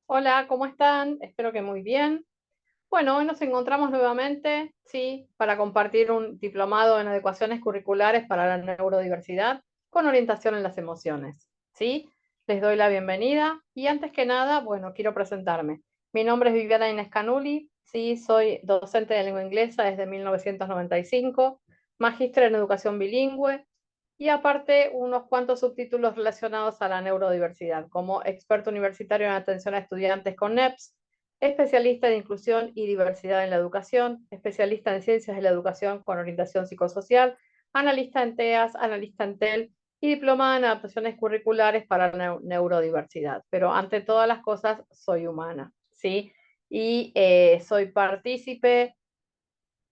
Hola, ¿cómo están? Espero que muy bien. Bueno, hoy nos encontramos nuevamente, sí, para compartir un diplomado en adecuaciones curriculares para la neurodiversidad con orientación en las emociones, ¿sí? Les doy la bienvenida y antes que nada, bueno, quiero presentarme. Mi nombre es Viviana Inés Canuli, sí, soy docente de lengua inglesa desde 1995, magíster en educación bilingüe y aparte unos cuantos subtítulos relacionados a la neurodiversidad, como experto universitario en atención a estudiantes con NEPS, especialista en inclusión y diversidad en la educación, especialista en ciencias de la educación con orientación psicosocial, analista en TEAS, analista en TEL y diplomada en adaptaciones curriculares para la neurodiversidad. Pero ante todas las cosas, soy humana, ¿sí? Y soy partícipe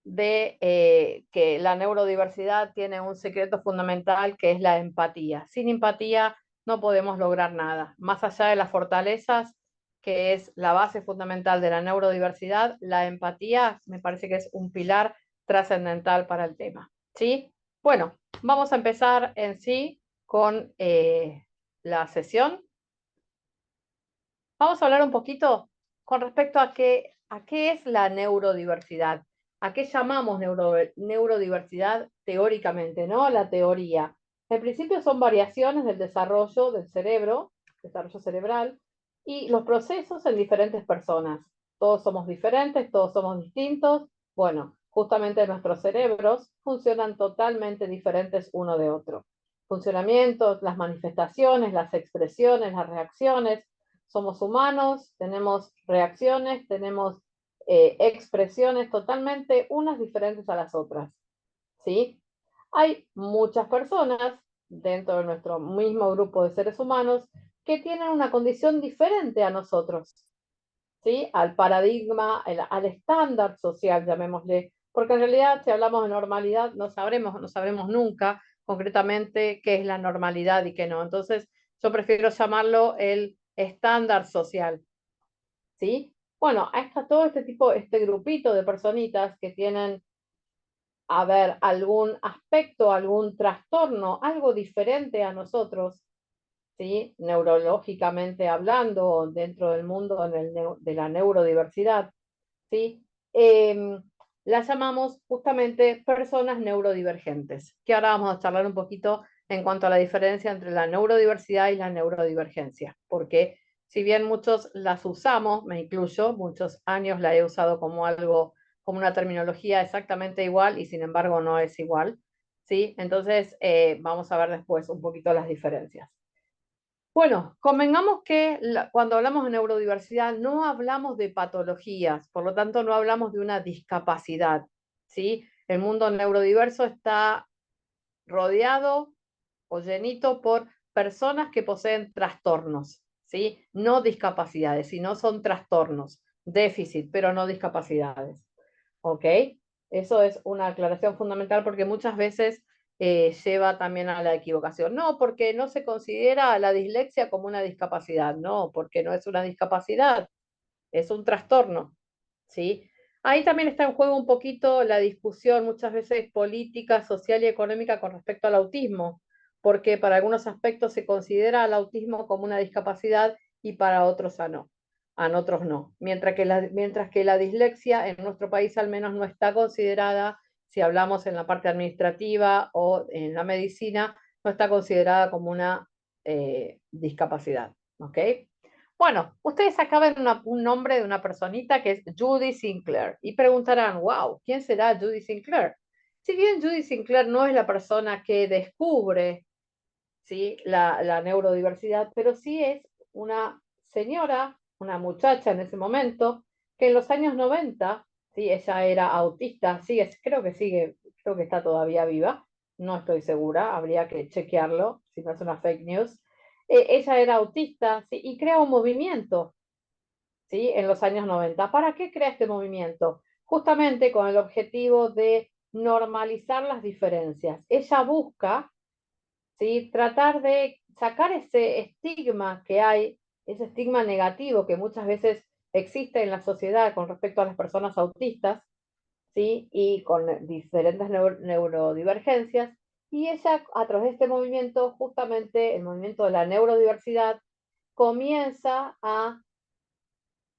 de que la neurodiversidad tiene un secreto fundamental que es la empatía. Sin empatía no podemos lograr nada. Más allá de las fortalezas, que es la base fundamental de la neurodiversidad, la empatía me parece que es un pilar trascendental para el tema. ¿Sí? Bueno, vamos a empezar en sí con la sesión. Vamos a hablar un poquito con respecto a qué es la neurodiversidad, a qué llamamos neurodiversidad teóricamente, ¿no? La teoría. En principio son variaciones del desarrollo del cerebro, desarrollo cerebral, y los procesos en diferentes personas. Todos somos diferentes, todos somos distintos. Bueno, justamente nuestros cerebros funcionan totalmente diferentes uno de otro. Funcionamientos, las manifestaciones, las expresiones, las reacciones, somos humanos, tenemos reacciones, tenemos expresiones totalmente unas diferentes a las otras, ¿sí? Hay muchas personas dentro de nuestro mismo grupo de seres humanos que tienen una condición diferente a nosotros, ¿sí? Al paradigma, al estándar social, llamémosle, porque en realidad si hablamos de normalidad no sabremos nunca concretamente qué es la normalidad y qué no. Entonces, yo prefiero llamarlo el estándar social, ¿sí? Bueno, está todo este tipo, este grupito de personitas que tienen, a ver, algún aspecto, algún trastorno, algo diferente a nosotros, ¿sí? Neurológicamente hablando, dentro del mundo de la neurodiversidad, ¿sí? Eh, las llamamos justamente personas neurodivergentes, que ahora vamos a charlar un poquito en cuanto a la diferencia entre la neurodiversidad y la neurodivergencia, porque si bien muchos las usamos, me incluyo, muchos años la he usado como algo, como una terminología exactamente igual y sin embargo no es igual, ¿sí? Entonces vamos a ver después un poquito las diferencias. Bueno, convengamos que cuando hablamos de neurodiversidad no hablamos de patologías, por lo tanto no hablamos de una discapacidad, ¿sí? El mundo neurodiverso está rodeado o llenito por personas que poseen trastornos, ¿sí? No discapacidades, sino son trastornos, déficit, pero no discapacidades, ¿ok? Eso es una aclaración fundamental porque muchas veces lleva también a la equivocación. No, porque no se considera la dislexia como una discapacidad, no, porque no es una discapacidad, es un trastorno, ¿sí? Ahí también está en juego un poquito la discusión, muchas veces política, social y económica con respecto al autismo, porque para algunos aspectos se considera al autismo como una discapacidad y para otros a otros no. Mientras que la dislexia en nuestro país al menos no está considerada, si hablamos en la parte administrativa o en la medicina, no está considerada como una discapacidad, ¿ok? Bueno, ustedes acá ven un nombre de una personita que es Judy Sinclair y preguntarán, wow, ¿quién será Judy Sinclair? Si bien Judy Sinclair no es la persona que descubre, ¿sí? la neurodiversidad, pero sí es una señora, una muchacha en ese momento, que en los años 90, ¿sí? Ella era autista, creo que está todavía viva, no estoy segura, habría que chequearlo, si no es una fake news. Ella era autista, ¿sí? Y crea un movimiento, ¿sí? En los años 90. ¿Para qué crea este movimiento? Justamente con el objetivo de normalizar las diferencias. Ella busca, ¿sí? Tratar de sacar ese estigma que hay, ese estigma negativo que muchas veces existe en la sociedad con respecto a las personas autistas, ¿sí? Y con diferentes neurodivergencias. Y ella, a través de este movimiento, justamente el movimiento de la neurodiversidad, comienza a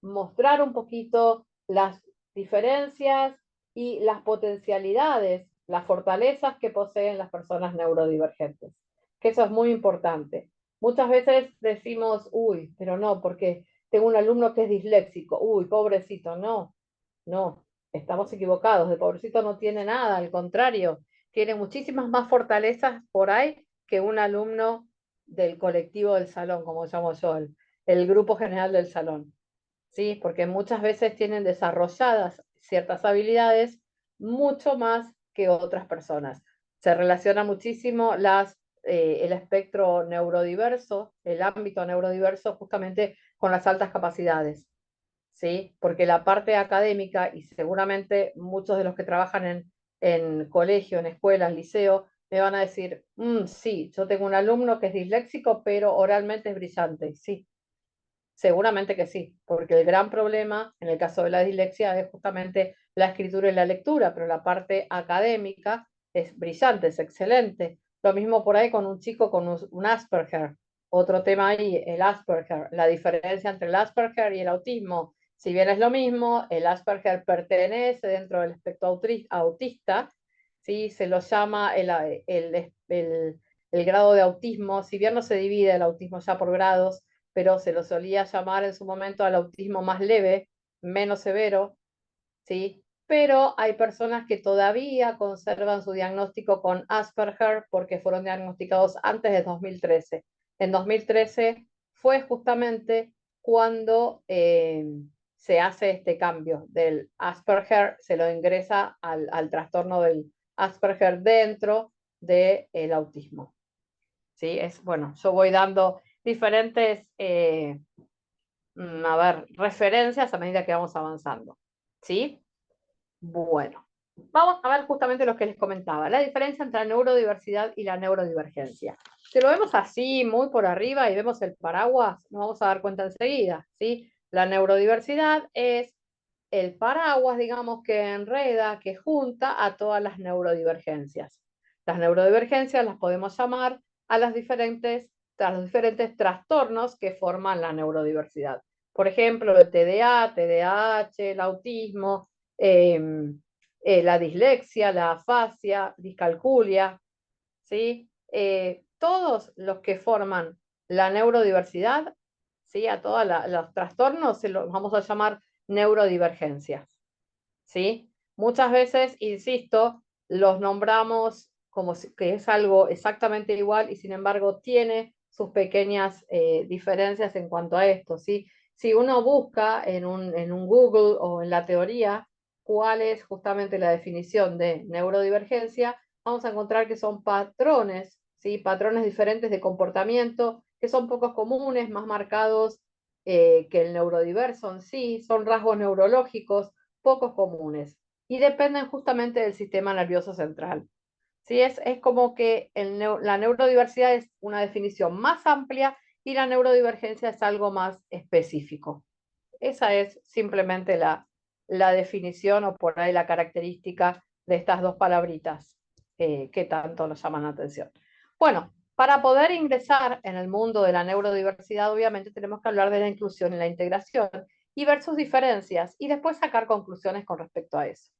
mostrar un poquito las diferencias y las potencialidades, las fortalezas que poseen las personas neurodivergentes, que eso es muy importante. Muchas veces decimos, uy, pero no, porque tengo un alumno que es disléxico, uy, pobrecito, no, no, estamos equivocados, el pobrecito no tiene nada, al contrario, tiene muchísimas más fortalezas por ahí que un alumno del colectivo del salón, como llamo yo, el grupo general del salón. ¿Sí? Porque muchas veces tienen desarrolladas ciertas habilidades mucho más que otras personas. Se relaciona muchísimo el espectro neurodiverso, el ámbito neurodiverso, justamente con las altas capacidades. ¿Sí? Porque la parte académica, y seguramente muchos de los que trabajan en colegio, en escuela, en liceo, me van a decir, sí, yo tengo un alumno que es disléxico, pero oralmente es brillante. Sí, seguramente que sí, porque el gran problema en el caso de la dislexia es justamente la escritura y la lectura, pero la parte académica es brillante, es excelente. Lo mismo por ahí con un chico con un Asperger. Otro tema ahí, el Asperger, la diferencia entre el Asperger y el autismo. Si bien es lo mismo, el Asperger pertenece dentro del espectro autista, ¿sí? Se lo llama el grado de autismo, si bien no se divide el autismo ya por grados, pero se lo solía llamar en su momento al autismo más leve, menos severo, ¿sí? Pero hay personas que todavía conservan su diagnóstico con Asperger porque fueron diagnosticados antes de 2013. En 2013 fue justamente cuando se hace este cambio del Asperger, se lo ingresa al trastorno del Asperger dentro del autismo. ¿Sí? Bueno, yo voy dando diferentes a ver, referencias a medida que vamos avanzando. ¿Sí? Bueno, vamos a ver justamente lo que les comentaba, la diferencia entre la neurodiversidad y la neurodivergencia. Si lo vemos así, muy por arriba, y vemos el paraguas, nos vamos a dar cuenta enseguida, ¿sí? La neurodiversidad es el paraguas, digamos, que enreda, que junta a todas las neurodivergencias. Las neurodivergencias las podemos llamar a los diferentes trastornos que forman la neurodiversidad. Por ejemplo, el TDA, TDAH, el autismo, la dislexia, la afasia, discalculia, ¿sí? Todos los que forman la neurodiversidad, ¿sí? A todos los trastornos se los vamos a llamar neurodivergencias, ¿sí? Muchas veces, insisto, los nombramos como que es algo exactamente igual y sin embargo tiene sus pequeñas diferencias en cuanto a esto, ¿sí? Si uno busca en un Google o en la teoría cuál es justamente la definición de neurodivergencia, vamos a encontrar que son patrones, ¿sí? Patrones diferentes de comportamiento que son pocos comunes, más marcados que el neurodiverso en sí, son rasgos neurológicos pocos comunes y dependen justamente del sistema nervioso central. ¿Sí? Es como que la neurodiversidad es una definición más amplia y la neurodivergencia es algo más específico. Esa es simplemente la definición o por ahí la característica de estas dos palabritas que tanto nos llaman la atención. Bueno, para poder ingresar en el mundo de la neurodiversidad, obviamente tenemos que hablar de la inclusión y la integración y ver sus diferencias y después sacar conclusiones con respecto a eso.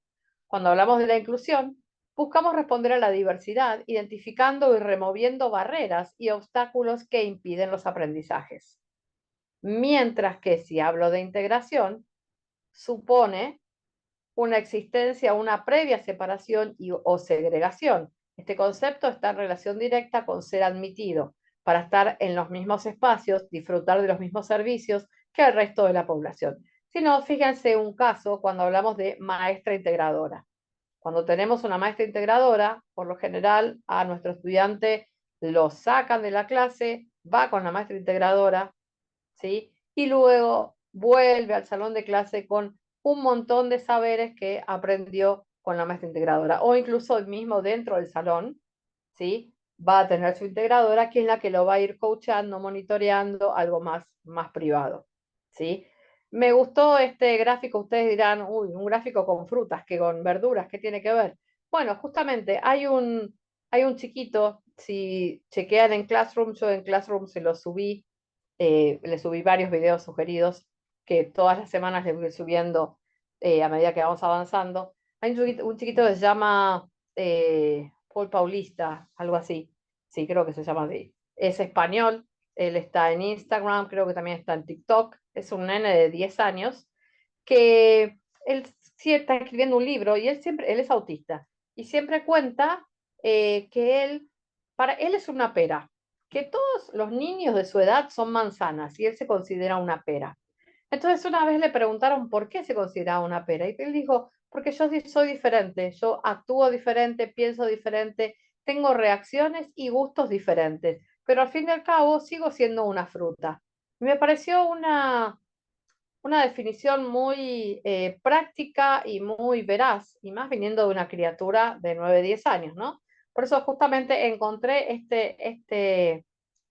Cuando hablamos de la inclusión, buscamos responder a la diversidad, identificando y removiendo barreras y obstáculos que impiden los aprendizajes. Mientras que si hablo de integración, supone una existencia, una previa separación o segregación. Este concepto está en relación directa con ser admitido para estar en los mismos espacios, disfrutar de los mismos servicios que el resto de la población. Si no, fíjense un caso cuando hablamos de maestra integradora. Cuando tenemos una maestra integradora, por lo general a nuestro estudiante lo sacan de la clase, va con la maestra integradora, ¿sí? Y luego vuelve al salón de clase con un montón de saberes que aprendió con la maestra integradora. O incluso mismo dentro del salón, ¿sí? Va a tener su integradora, que es la que lo va a ir coachando, monitoreando, algo más privado, ¿sí? Me gustó este gráfico, ustedes dirán, uy, un gráfico con frutas, que con verduras, ¿qué tiene que ver? Bueno, justamente hay un chiquito, si chequean en Classroom, yo en Classroom se lo subí, le subí varios videos sugeridos que todas las semanas le voy subiendo a medida que vamos avanzando. Hay un chiquito que se llama Paul Paulista, algo así. Sí, creo que se llama así. Es español, él está en Instagram, creo que también está en TikTok. Es un nene de 10 años que él sí está escribiendo un libro y él es autista y siempre cuenta que para él es una pera, que todos los niños de su edad son manzanas y él se considera una pera. Entonces una vez le preguntaron por qué se consideraba una pera y él dijo, porque yo soy diferente, yo actúo diferente, pienso diferente, tengo reacciones y gustos diferentes, pero al fin y al cabo sigo siendo una fruta. Me pareció una definición muy práctica y muy veraz, y más viniendo de una criatura de 9 10 años, ¿no? Por eso justamente encontré este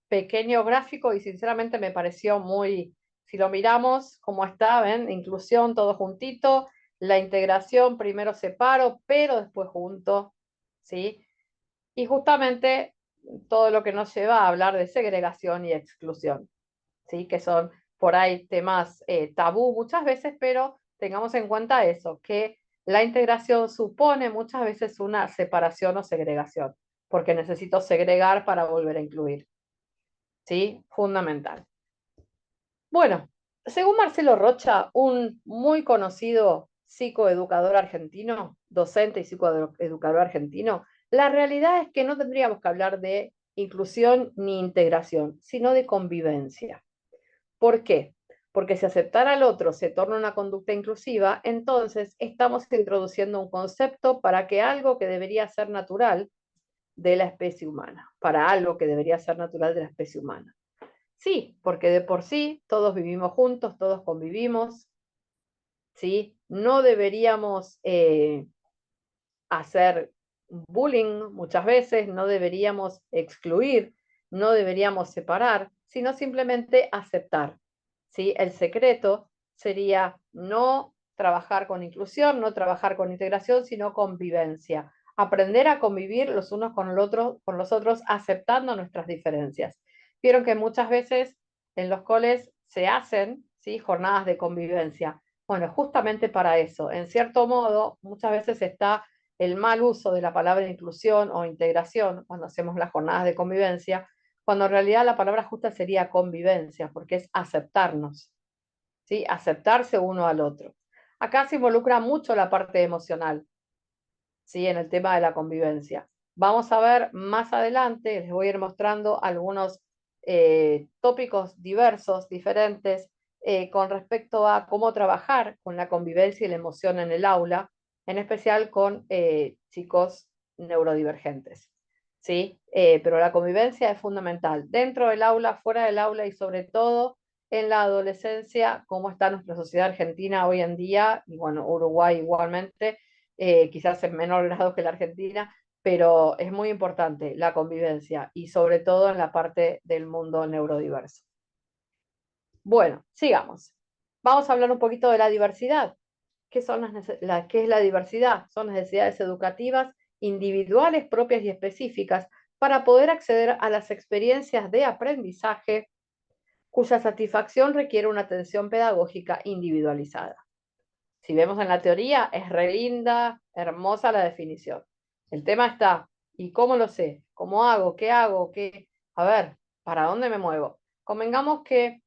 pequeño gráfico y sinceramente me pareció muy, si lo miramos como está, ¿ven? Inclusión, todo juntito, la integración primero separo, pero después junto, ¿sí? Y justamente todo lo que nos lleva a hablar de segregación y exclusión, ¿sí? Que son por ahí temas tabú muchas veces, pero tengamos en cuenta eso, que la integración supone muchas veces una separación o segregación, porque necesito segregar para volver a incluir, ¿sí? Fundamental. Bueno, según Marcelo Rocha, un muy conocido psicoeducador argentino, docente y psicoeducador argentino, la realidad es que no tendríamos que hablar de inclusión ni integración, sino de convivencia. ¿Por qué? Porque si aceptar al otro se torna una conducta inclusiva, entonces estamos introduciendo un concepto para que algo que debería ser natural de la especie humana, para algo que debería ser natural de la especie humana. Sí, porque de por sí todos vivimos juntos, todos convivimos, ¿sí? No deberíamos hacer bullying muchas veces, no deberíamos excluir, no deberíamos separar, sino simplemente aceptar, ¿sí? El secreto sería no trabajar con inclusión, no trabajar con integración, sino convivencia. Aprender a convivir los unos con los otros, aceptando nuestras diferencias. Vieron que muchas veces en los coles se hacen, ¿sí? Jornadas de convivencia. Bueno, justamente para eso. En cierto modo, muchas veces está el mal uso de la palabra inclusión o integración cuando hacemos las jornadas de convivencia, cuando en realidad la palabra justa sería convivencia, porque es aceptarnos, ¿sí? Aceptarse uno al otro. Acá se involucra mucho la parte emocional, ¿sí? En el tema de la convivencia. Vamos a ver más adelante, les voy a ir mostrando algunos tópicos diversos, diferentes, con respecto a cómo trabajar con la convivencia y la emoción en el aula, en especial con chicos neurodivergentes. ¿Sí? Pero la convivencia es fundamental dentro del aula, fuera del aula y sobre todo en la adolescencia, cómo está nuestra sociedad argentina hoy en día, y bueno, Uruguay igualmente, quizás en menor grado que la Argentina, pero es muy importante la convivencia y sobre todo en la parte del mundo neurodiverso. Bueno, sigamos. Vamos a hablar un poquito de la diversidad. ¿Qué son qué es la diversidad? Son necesidades educativas individuales, propias y específicas para poder acceder a las experiencias de aprendizaje cuya satisfacción requiere una atención pedagógica individualizada. Si vemos en la teoría, es re linda, hermosa la definición. El tema está, ¿y cómo lo sé? ¿Cómo hago? ¿Qué hago? ¿Qué? A ver, ¿para dónde me muevo? Convengamos que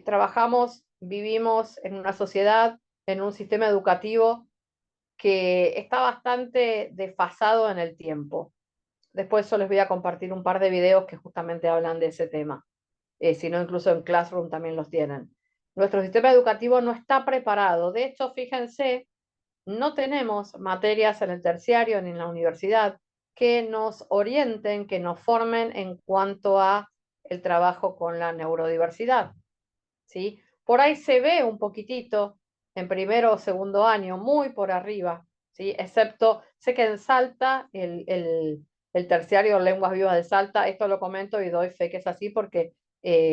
trabajamos, vivimos en una sociedad, en un sistema educativo que está bastante desfasado en el tiempo. Después yo les voy a compartir un par de videos que justamente hablan de ese tema. Si no, incluso en Classroom también los tienen. Nuestro sistema educativo no está preparado. De hecho, fíjense, no tenemos materias en el terciario ni en la universidad que nos orienten, que nos formen en cuanto a el trabajo con la neurodiversidad, ¿sí? Por ahí se ve un poquitito en primero o segundo año, muy por arriba, ¿sí? Excepto, sé que en Salta, el terciario Lenguas Vivas de Salta, esto lo comento y doy fe que es así porque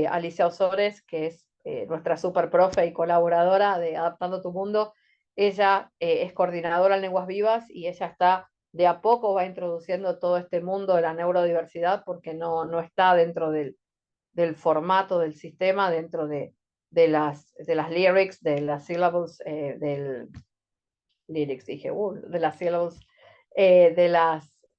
Alicia Osores, que es nuestra super profe y colaboradora de Adaptando tu Mundo, ella es coordinadora en Lenguas Vivas y ella está de a poco va introduciendo todo este mundo de la neurodiversidad porque no está dentro del formato del sistema, dentro de las lyrics, de las syllables, lyrics, dije, de las syllables,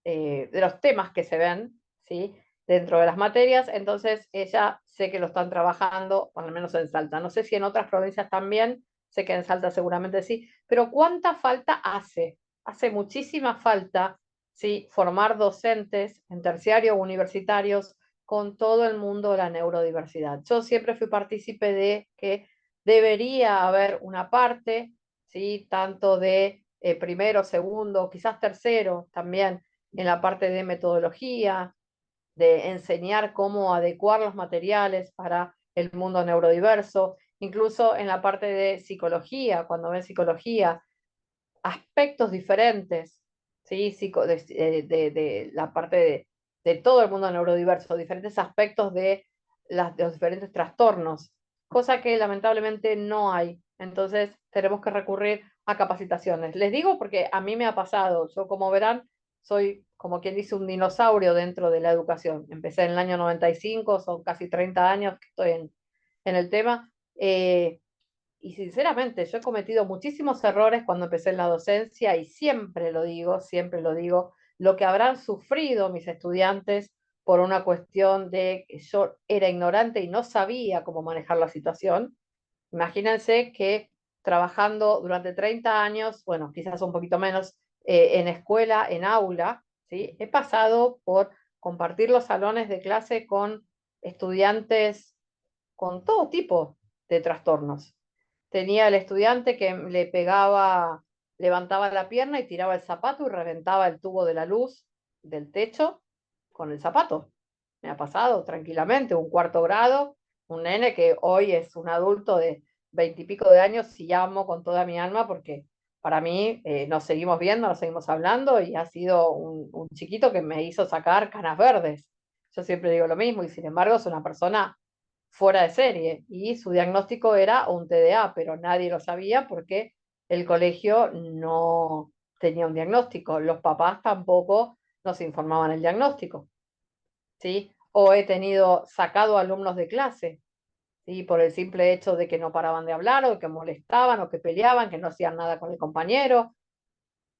de los temas que se ven, ¿sí? Dentro de las materias. Entonces ella sé que lo están trabajando, al menos en Salta. No sé si en otras provincias también, sé que en Salta seguramente sí, pero ¿cuánta falta hace? Hace muchísima falta, ¿sí? Formar docentes en terciario o universitarios con todo el mundo de la neurodiversidad. Yo siempre fui partícipe de que debería haber una parte, ¿sí? Tanto de primero, segundo, quizás tercero también, en la parte de metodología, de enseñar cómo adecuar los materiales para el mundo neurodiverso, incluso en la parte de psicología, cuando ven psicología, aspectos diferentes, ¿sí? De la parte de todo el mundo neurodiverso, diferentes aspectos de los diferentes trastornos, cosa que lamentablemente no hay. Entonces tenemos que recurrir a capacitaciones. Les digo porque a mí me ha pasado, yo como verán, soy como quien dice un dinosaurio dentro de la educación. Empecé en el año 95, son casi 30 años que estoy en el tema. Y sinceramente, yo he cometido muchísimos errores cuando empecé en la docencia y siempre lo digo, lo que habrán sufrido mis estudiantes por una cuestión de que yo era ignorante y no sabía cómo manejar la situación. Imagínense que trabajando durante 30 años, bueno, quizás un poquito menos, en escuela, en aula, ¿sí? He pasado por compartir los salones de clase con estudiantes con todo tipo de trastornos. Tenía el estudiante que le pegaba, levantaba la pierna y tiraba el zapato y reventaba el tubo de la luz del techo con el zapato. Me ha pasado tranquilamente, un cuarto grado, un nene que hoy es un adulto de 20 y pico de años y amo con toda mi alma porque para mí nos seguimos viendo, nos seguimos hablando y ha sido un chiquito que me hizo sacar canas verdes. Yo siempre digo lo mismo y sin embargo es una persona fuera de serie y su diagnóstico era un TDA, pero nadie lo sabía porque el colegio no tenía un diagnóstico, los papás tampoco nos informaban el diagnóstico, ¿sí? O he tenido sacado alumnos de clase, ¿sí? Por el simple hecho de que no paraban de hablar o que molestaban o que peleaban, que no hacían nada con el compañero.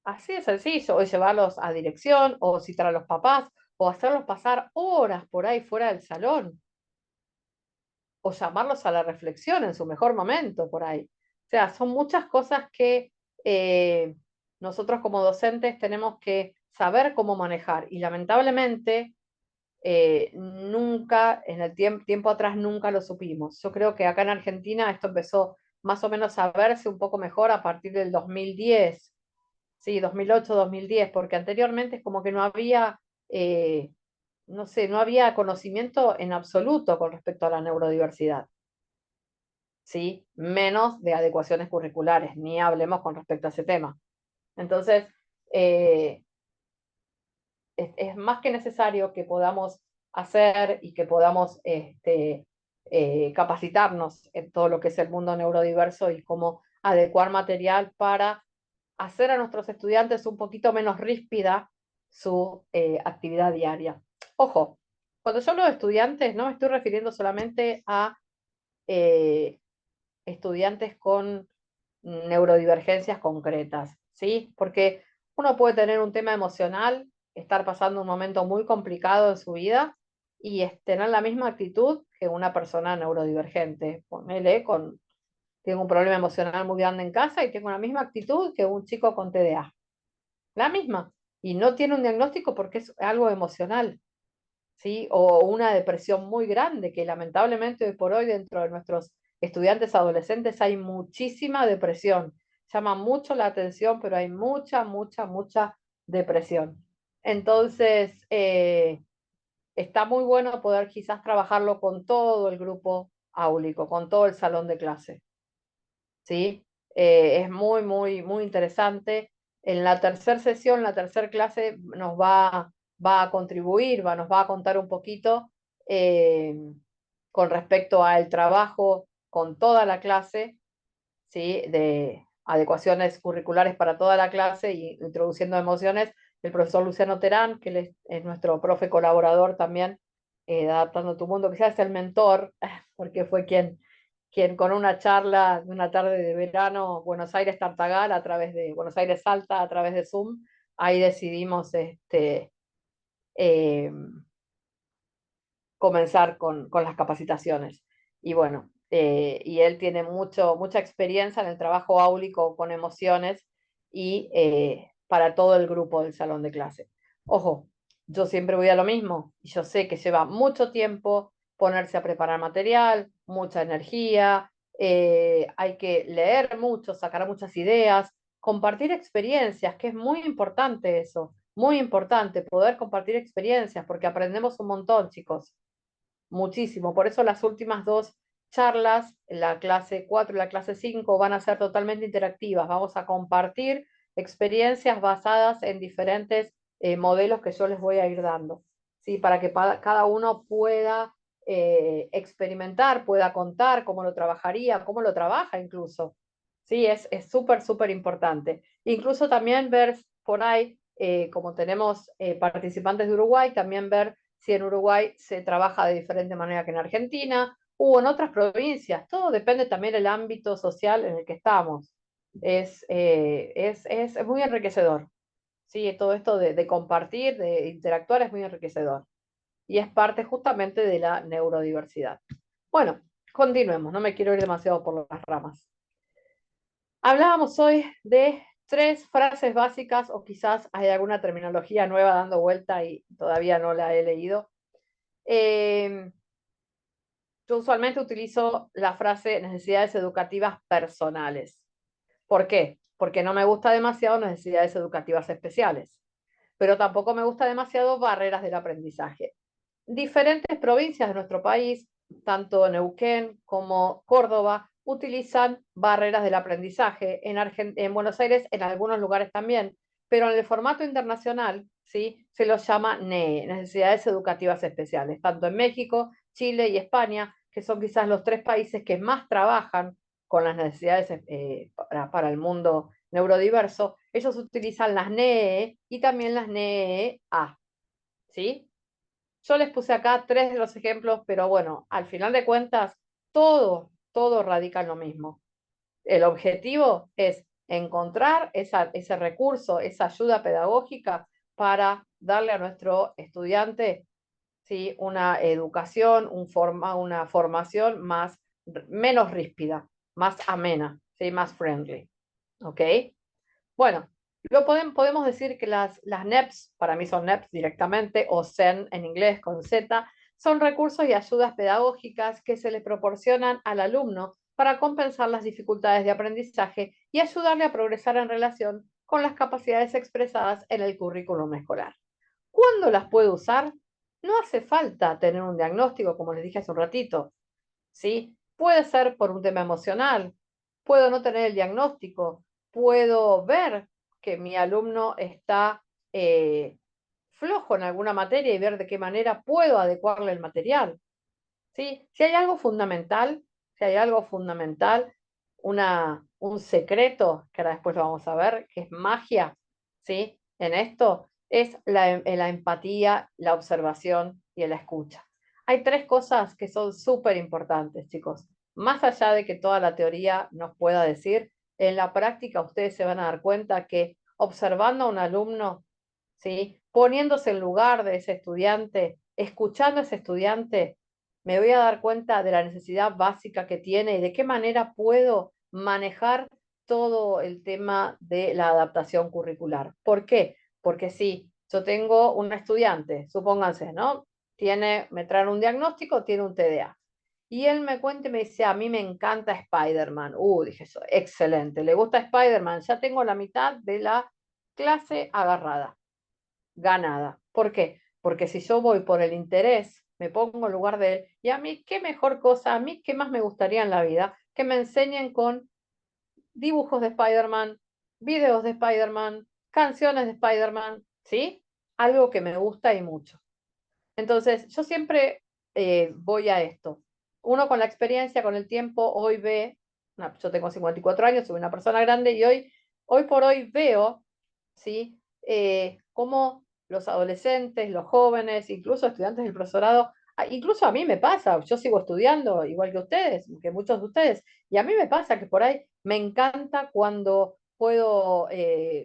Así de sencillo, o llevarlos a dirección, o citar a los papás, o hacerlos pasar horas por ahí fuera del salón o llamarlos a la reflexión en su mejor momento por ahí. O sea, son muchas cosas que nosotros como docentes tenemos que saber cómo manejar y lamentablemente nunca, en el tiempo atrás nunca lo supimos. Yo creo que acá en Argentina esto empezó más o menos a verse un poco mejor a partir del 2010, sí, 2008, 2010, porque anteriormente es como que no había no sé, no había conocimiento en absoluto con respecto a la neurodiversidad, ¿sí? Menos de adecuaciones curriculares, ni hablemos con respecto a ese tema. Entonces, eh, es más que necesario que podamos hacer y que podamos capacitarnos en todo lo que es el mundo neurodiverso y cómo adecuar material para hacer a nuestros estudiantes un poquito menos ríspida su actividad diaria. Ojo, cuando yo hablo de estudiantes, no me estoy refiriendo solamente a eh, estudiantes con neurodivergencias concretas, ¿sí? Porque uno puede tener un tema emocional, estar pasando un momento muy complicado en su vida y tener la misma actitud que una persona neurodivergente. Ponele tengo un problema emocional muy grande en casa y tengo la misma actitud que un chico con TDA. La misma. Y no tiene un diagnóstico porque es algo emocional, ¿sí? O una depresión muy grande, que lamentablemente hoy por hoy dentro de nuestros estudiantes adolescentes hay muchísima depresión. Llama mucho la atención, pero hay mucha depresión. Entonces, está muy bueno poder quizás trabajarlo con todo el grupo áulico, con todo el salón de clase, ¿sí? Es muy interesante. En la tercera sesión, la tercera clase va a contribuir, nos va a contar un poquito eh, con respecto al trabajo con toda la clase, ¿sí? De adecuaciones curriculares para toda la clase y introduciendo emociones. El profesor Luciano Terán, que él es nuestro profe colaborador también, de Adaptando tu Mundo, quizás es el mentor, porque fue quien con una charla de una tarde de verano, Buenos Aires-Tartagal, a través de Buenos Aires-Salta, a través de Zoom, ahí decidimos eh, comenzar con las capacitaciones. Y bueno, y él tiene mucha experiencia en el trabajo áulico con emociones y para todo el grupo del salón de clase. Ojo, yo siempre voy a lo mismo y yo sé que lleva mucho tiempo ponerse a preparar material, mucha energía, hay que leer mucho, sacar muchas ideas, compartir experiencias, que es muy importante eso, muy importante poder compartir experiencias porque aprendemos un montón, chicos, muchísimo. Por eso las últimas dos charlas, la clase 4 y la clase 5, van a ser totalmente interactivas. Vamos a compartir experiencias basadas en diferentes modelos que yo les voy a ir dando, ¿sí? Para que cada uno pueda experimentar, pueda contar cómo lo trabajaría, cómo lo trabaja incluso. Sí, es súper, súper importante. Incluso también ver por ahí, como tenemos participantes de Uruguay, también ver si en Uruguay se trabaja de diferente manera que en Argentina o en otras provincias. Todo depende también del ámbito social en el que estamos. Es muy enriquecedor. Sí, todo esto de compartir, de interactuar es muy enriquecedor. Y es parte justamente de la neurodiversidad. Bueno, continuemos, no me quiero ir demasiado por las ramas. Hablábamos hoy de 3 frases básicas o quizás hay alguna terminología nueva dando vuelta y todavía no la he leído. Eh, yo usualmente utilizo la frase necesidades educativas personales. ¿Por qué? Porque no me gusta demasiado necesidades educativas especiales, pero tampoco me gusta demasiado barreras del aprendizaje. Diferentes provincias de nuestro país, tanto Neuquén como Córdoba, utilizan barreras del aprendizaje. En Buenos Aires, en algunos lugares también, pero en el formato internacional, ¿sí? Se los llama NEE, Necesidades Educativas Especiales, tanto en México, Chile y España, que son quizás los 3 países que más trabajan con las necesidades para el mundo neurodiverso. Ellos utilizan las NEE y también las NEE-A, ¿sí? Yo les puse acá 3 de los ejemplos, pero bueno, al final de cuentas, todo radica en lo mismo. El objetivo es encontrar ese recurso, esa ayuda pedagógica para darle a nuestro estudiante, ¿sí? Una educación, una formación menos ríspida, más amena, ¿sí? Más friendly. ¿Ok? Bueno, podemos decir que las NEPs, para mí son NEPs directamente, o SEN en inglés con Z, son recursos y ayudas pedagógicas que se le proporcionan al alumno para compensar las dificultades de aprendizaje y ayudarle a progresar en relación con las capacidades expresadas en el currículum escolar. ¿Cuándo las puedo usar? No hace falta tener un diagnóstico, como les dije hace un ratito, ¿sí? Puede ser por un tema emocional, puedo no tener el diagnóstico, puedo ver que mi alumno está eh, flojo en alguna materia y ver de qué manera puedo adecuarle el material, ¿sí? Si hay algo fundamental, si hay algo fundamental, un secreto, que ahora después lo vamos a ver, que es magia, ¿sí? En esto es la empatía, la observación y la escucha. Hay 3 cosas que son súper importantes, chicos. Más allá de que toda la teoría nos pueda decir, en la práctica ustedes se van a dar cuenta que observando a un alumno, ¿sí? Poniéndose en lugar de ese estudiante, escuchando a ese estudiante, me voy a dar cuenta de la necesidad básica que tiene y de qué manera puedo manejar todo el tema de la adaptación curricular. ¿Por qué? Porque si yo tengo un estudiante, supónganse, ¿no? Me traen un diagnóstico, tiene un TDA. Y él me cuenta y me dice, a mí me encanta Spider-Man. Dije eso, excelente, le gusta Spider-Man. Ya tengo la mitad de la clase agarrada, ganada. ¿Por qué? Porque si yo voy por el interés, me pongo en lugar de él, y a mí qué mejor cosa, a mí qué más me gustaría en la vida, que me enseñen con dibujos de Spider-Man, videos de Spider-Man, canciones de Spider-Man, ¿sí? Algo que me gusta y mucho. Entonces, yo siempre voy a esto. Uno con la experiencia, con el tiempo, hoy yo tengo 54 años, soy una persona grande y hoy por hoy veo, ¿sí? Cómo los adolescentes, los jóvenes, incluso estudiantes del profesorado, Incluso a mí me pasa, yo sigo estudiando igual que ustedes, que muchos de ustedes, y a mí me pasa que por ahí me encanta cuando puedo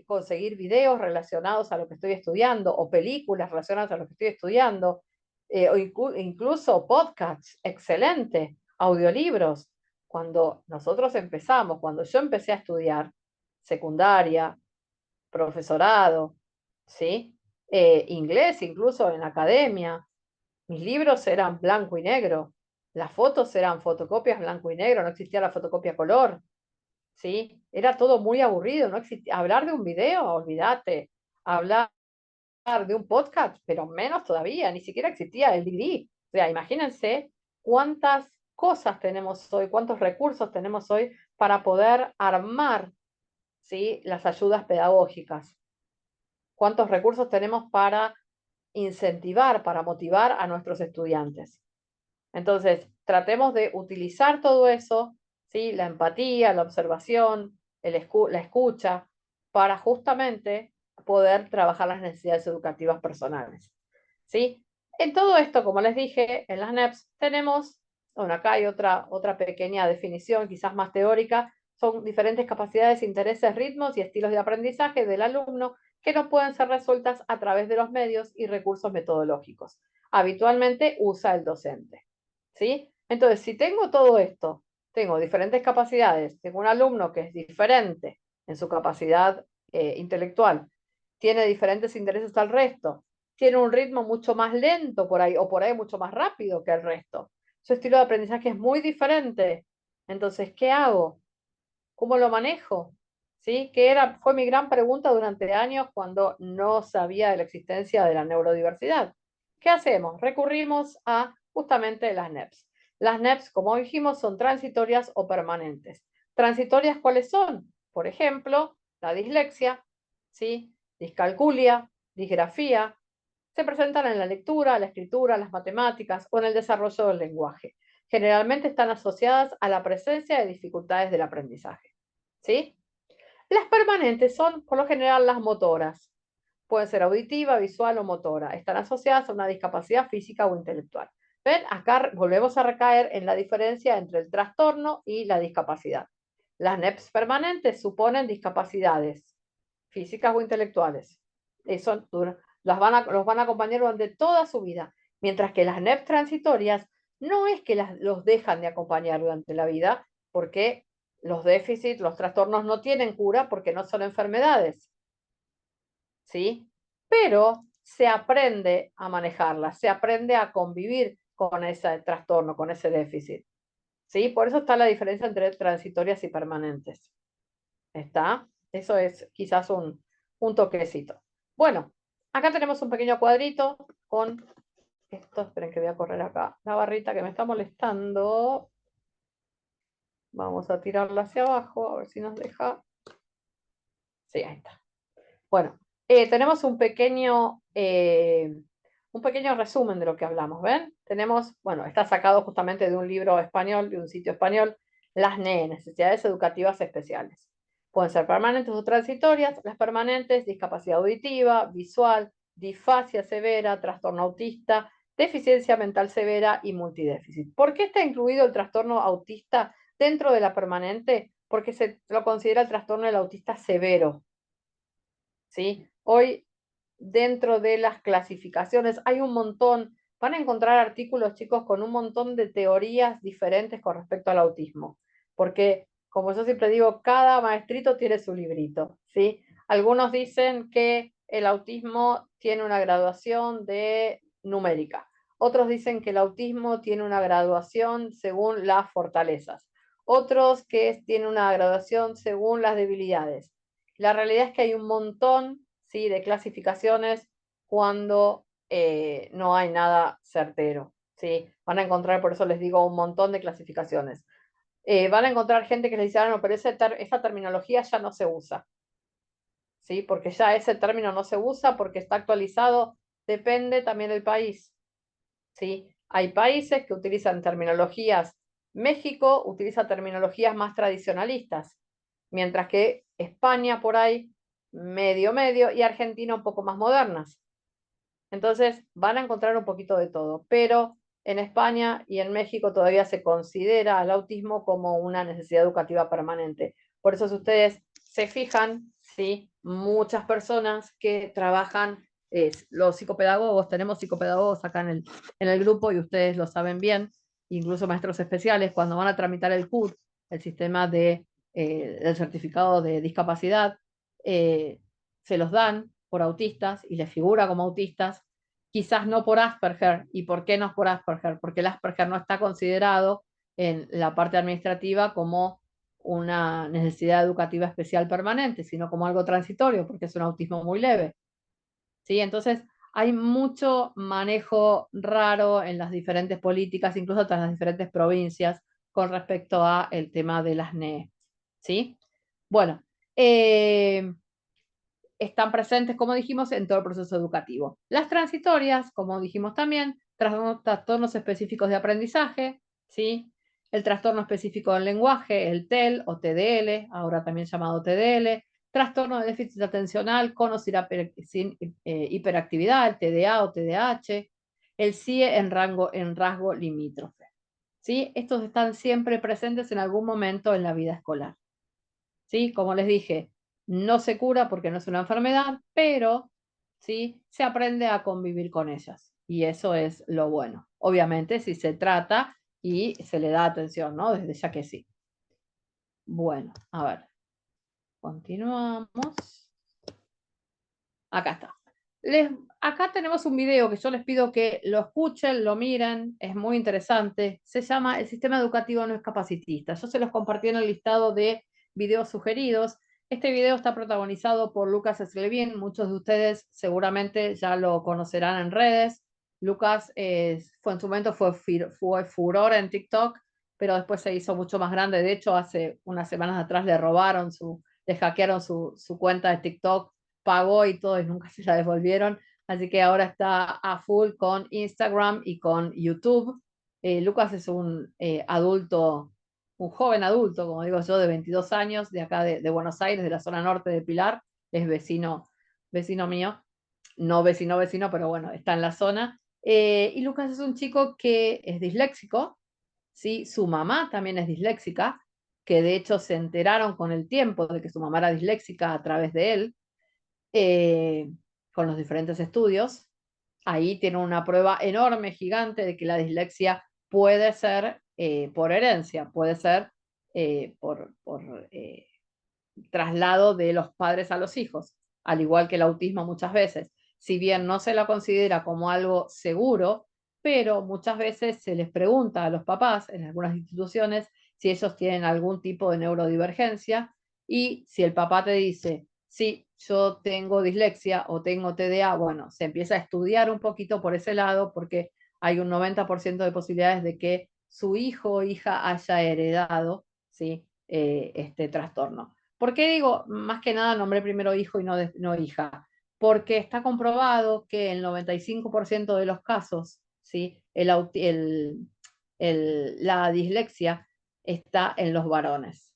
conseguir videos relacionados a lo que estoy estudiando o películas relacionadas a lo que estoy estudiando, o incluso podcasts, excelente, audiolibros. Cuando nosotros empezamos, cuando yo empecé a estudiar secundaria, profesorado, ¿sí? Inglés incluso en academia, mis libros eran blanco y negro, las fotos eran fotocopias blanco y negro, no existía la fotocopia color, ¿sí? Era todo muy aburrido, no existía. Hablar de un video, olvídate. Hablar de un podcast, pero menos todavía, ni siquiera existía el DVD. O sea, imagínense cuántas cosas tenemos hoy, cuántos recursos tenemos hoy para poder armar, ¿sí?, las ayudas pedagógicas. Cuántos recursos tenemos para incentivar, para motivar a nuestros estudiantes. Entonces, tratemos de utilizar todo eso, ¿sí?, la empatía, la observación, la escucha, para justamente poder trabajar las necesidades educativas personales, ¿sí? En todo esto, como les dije, en las NEPs tenemos, bueno, acá hay otra pequeña definición, quizás más teórica, son diferentes capacidades, intereses, ritmos y estilos de aprendizaje del alumno que no pueden ser resueltas a través de los medios y recursos metodológicos. Habitualmente usa el docente, ¿sí? Entonces, si tengo todo esto, tengo diferentes capacidades, tengo un alumno que es diferente en su capacidad intelectual, tiene diferentes intereses al resto, tiene un ritmo mucho más lento por ahí, o por ahí mucho más rápido que el resto. Su estilo de aprendizaje es muy diferente. Entonces, ¿qué hago? ¿Cómo lo manejo? ¿Sí? Fue mi gran pregunta durante años cuando no sabía de la existencia de la neurodiversidad. ¿Qué hacemos? Recurrimos a justamente las NEPs. Las NEPs, como dijimos, son transitorias o permanentes. ¿Transitorias cuáles son? Por ejemplo, la dislexia, ¿sí?, discalculia, disgrafía, se presentan en la lectura, la escritura, las matemáticas o en el desarrollo del lenguaje. Generalmente están asociadas a la presencia de dificultades del aprendizaje, ¿sí? Las permanentes son, por lo general, las motoras. Pueden ser auditiva, visual o motora. Están asociadas a una discapacidad física o intelectual. ¿Ven? Acá volvemos a recaer en la diferencia entre el trastorno y la discapacidad. Las NEPs permanentes suponen discapacidades físicas o intelectuales. Eso los van a acompañar durante toda su vida. Mientras que las NEPs transitorias no es que los dejan de acompañar durante la vida, porque los déficits, los trastornos no tienen cura porque no son enfermedades, ¿sí? Pero se aprende a manejarlas, se aprende a convivir con ese trastorno, con ese déficit, ¿sí? Por eso está la diferencia entre transitorias y permanentes. ¿Está? Eso es quizás un toquecito. Bueno, acá tenemos un pequeño cuadrito con esto. Esperen que voy a correr acá la barrita que me está molestando. Vamos a tirarla hacia abajo, a ver si nos deja. Sí, ahí está. Bueno, tenemos un pequeño resumen de lo que hablamos, ¿ven? Tenemos, bueno, está sacado justamente de un libro español, de un sitio español, las NEE, Necesidades Educativas Especiales. Pueden ser permanentes o transitorias. Las permanentes, discapacidad auditiva, visual, disfasia severa, trastorno autista, deficiencia mental severa y multidéficit. ¿Por qué está incluido el trastorno autista dentro de la permanente? Porque se lo considera el trastorno del autista severo, ¿sí? Hoy, dentro de las clasificaciones, hay un montón, van a encontrar artículos, chicos, con un montón de teorías diferentes con respecto al autismo, porque, como yo siempre digo, cada maestrito tiene su librito, ¿sí? Algunos dicen que el autismo tiene una graduación de numérica, otros dicen que el autismo tiene una graduación según las fortalezas, otros que tiene una graduación según las debilidades. La realidad es que hay un montón, ¿sí?, de clasificaciones cuando no hay nada certero, ¿sí? Van a encontrar, por eso les digo, un montón de clasificaciones. Van a encontrar gente que les dice, no, pero esa terminología ya no se usa, ¿sí? Porque ya ese término no se usa porque está actualizado, depende también del país, ¿sí? Hay países que utilizan terminologías, México utiliza terminologías más tradicionalistas, mientras que España por ahí, medio medio, y Argentina un poco más modernas. Entonces van a encontrar un poquito de todo, pero en España y en México todavía se considera al autismo como una necesidad educativa permanente. Por eso, si ustedes se fijan, ¿sí? Muchas personas que trabajan, los psicopedagogos, tenemos psicopedagogos acá en el grupo y ustedes lo saben bien, incluso maestros especiales, cuando van a tramitar el CUD, el sistema del certificado de discapacidad, se los dan por autistas y les figura como autistas, quizás no por Asperger. ¿Y por qué no es por Asperger? Porque el Asperger no está considerado en la parte administrativa como una necesidad educativa especial permanente, sino como algo transitorio, porque es un autismo muy leve. ¿Sí? Entonces, hay mucho manejo raro en las diferentes políticas, incluso en las diferentes provincias, con respecto a el tema de las NEE. ¿Sí? Bueno, están presentes, como dijimos, en todo el proceso educativo. Las transitorias, como dijimos también, trastornos específicos de aprendizaje, ¿sí? El trastorno específico del lenguaje, el TEL o TDL, ahora también llamado TDL, trastorno de déficit atencional con o sin hiperactividad, el TDA o TDAH, el CIE en rasgo limítrofe. ¿Sí? Estos están siempre presentes en algún momento en la vida escolar. ¿Sí? Como les dije, no se cura porque no es una enfermedad, pero ¿sí? Se aprende a convivir con ellas. Y eso es lo bueno. Obviamente, si se trata y se le da atención, ¿no? Desde ya que sí. Bueno, a ver, continuamos. Acá está. Acá tenemos un video que yo les pido que lo escuchen, lo miren, es muy interesante. Se llama El sistema educativo no es capacitista. Yo se los compartí en el listado de videos sugeridos. Este video está protagonizado por Lucas Slevin. Muchos de ustedes seguramente ya lo conocerán en redes. Lucas fue en su momento fue furor en TikTok, pero después se hizo mucho más grande. De hecho, hace unas semanas atrás le hackearon su cuenta de TikTok, pagó y todo y nunca se la devolvieron. Así que ahora está a full con Instagram y con YouTube. Lucas es un adulto, un joven adulto, como digo yo, de 22 años, de acá de Buenos Aires, de la zona norte de Pilar. Es vecino mío. No vecino, vecino, pero bueno, está en la zona. Y Lucas es un chico que es disléxico, ¿sí? Su mamá también es disléxica, que de hecho se enteraron con el tiempo de que su mamá era disléxica a través de él, eh, con los diferentes estudios. Ahí tiene una prueba enorme, gigante, de que la dislexia puede ser por herencia, puede ser por traslado de los padres a los hijos, al igual que el autismo muchas veces. Si bien no se la considera como algo seguro, pero muchas veces se les pregunta a los papás en algunas instituciones si ellos tienen algún tipo de neurodivergencia, y si el papá te dice, sí, yo tengo dislexia o tengo TDA, bueno, se empieza a estudiar un poquito por ese lado, porque hay un 90% de posibilidades de que su hijo o hija haya heredado, ¿sí? Este trastorno. ¿Por qué digo, más que nada, nombré primero hijo y no hija? Porque está comprobado que el 95% de los casos, ¿sí? La dislexia está en los varones.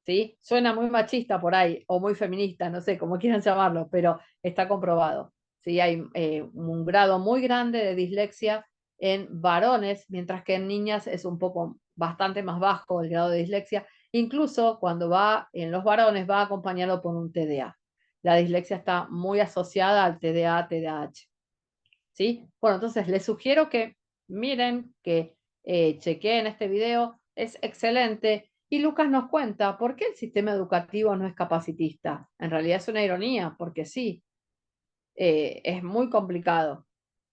¿Sí? Suena muy machista por ahí, o muy feminista, no sé, como quieran llamarlo, pero está comprobado. ¿Sí? Hay un grado muy grande de dislexia en varones, mientras que en niñas es un poco bastante más bajo el grado de dislexia. Incluso cuando va en los varones va acompañado por un TDA. La dislexia está muy asociada al TDA, TDAH. ¿Sí? Bueno, entonces les sugiero que miren, que chequeen este video, es excelente. Y Lucas nos cuenta por qué el sistema educativo no es capacitista. En realidad es una ironía, porque sí, es muy complicado,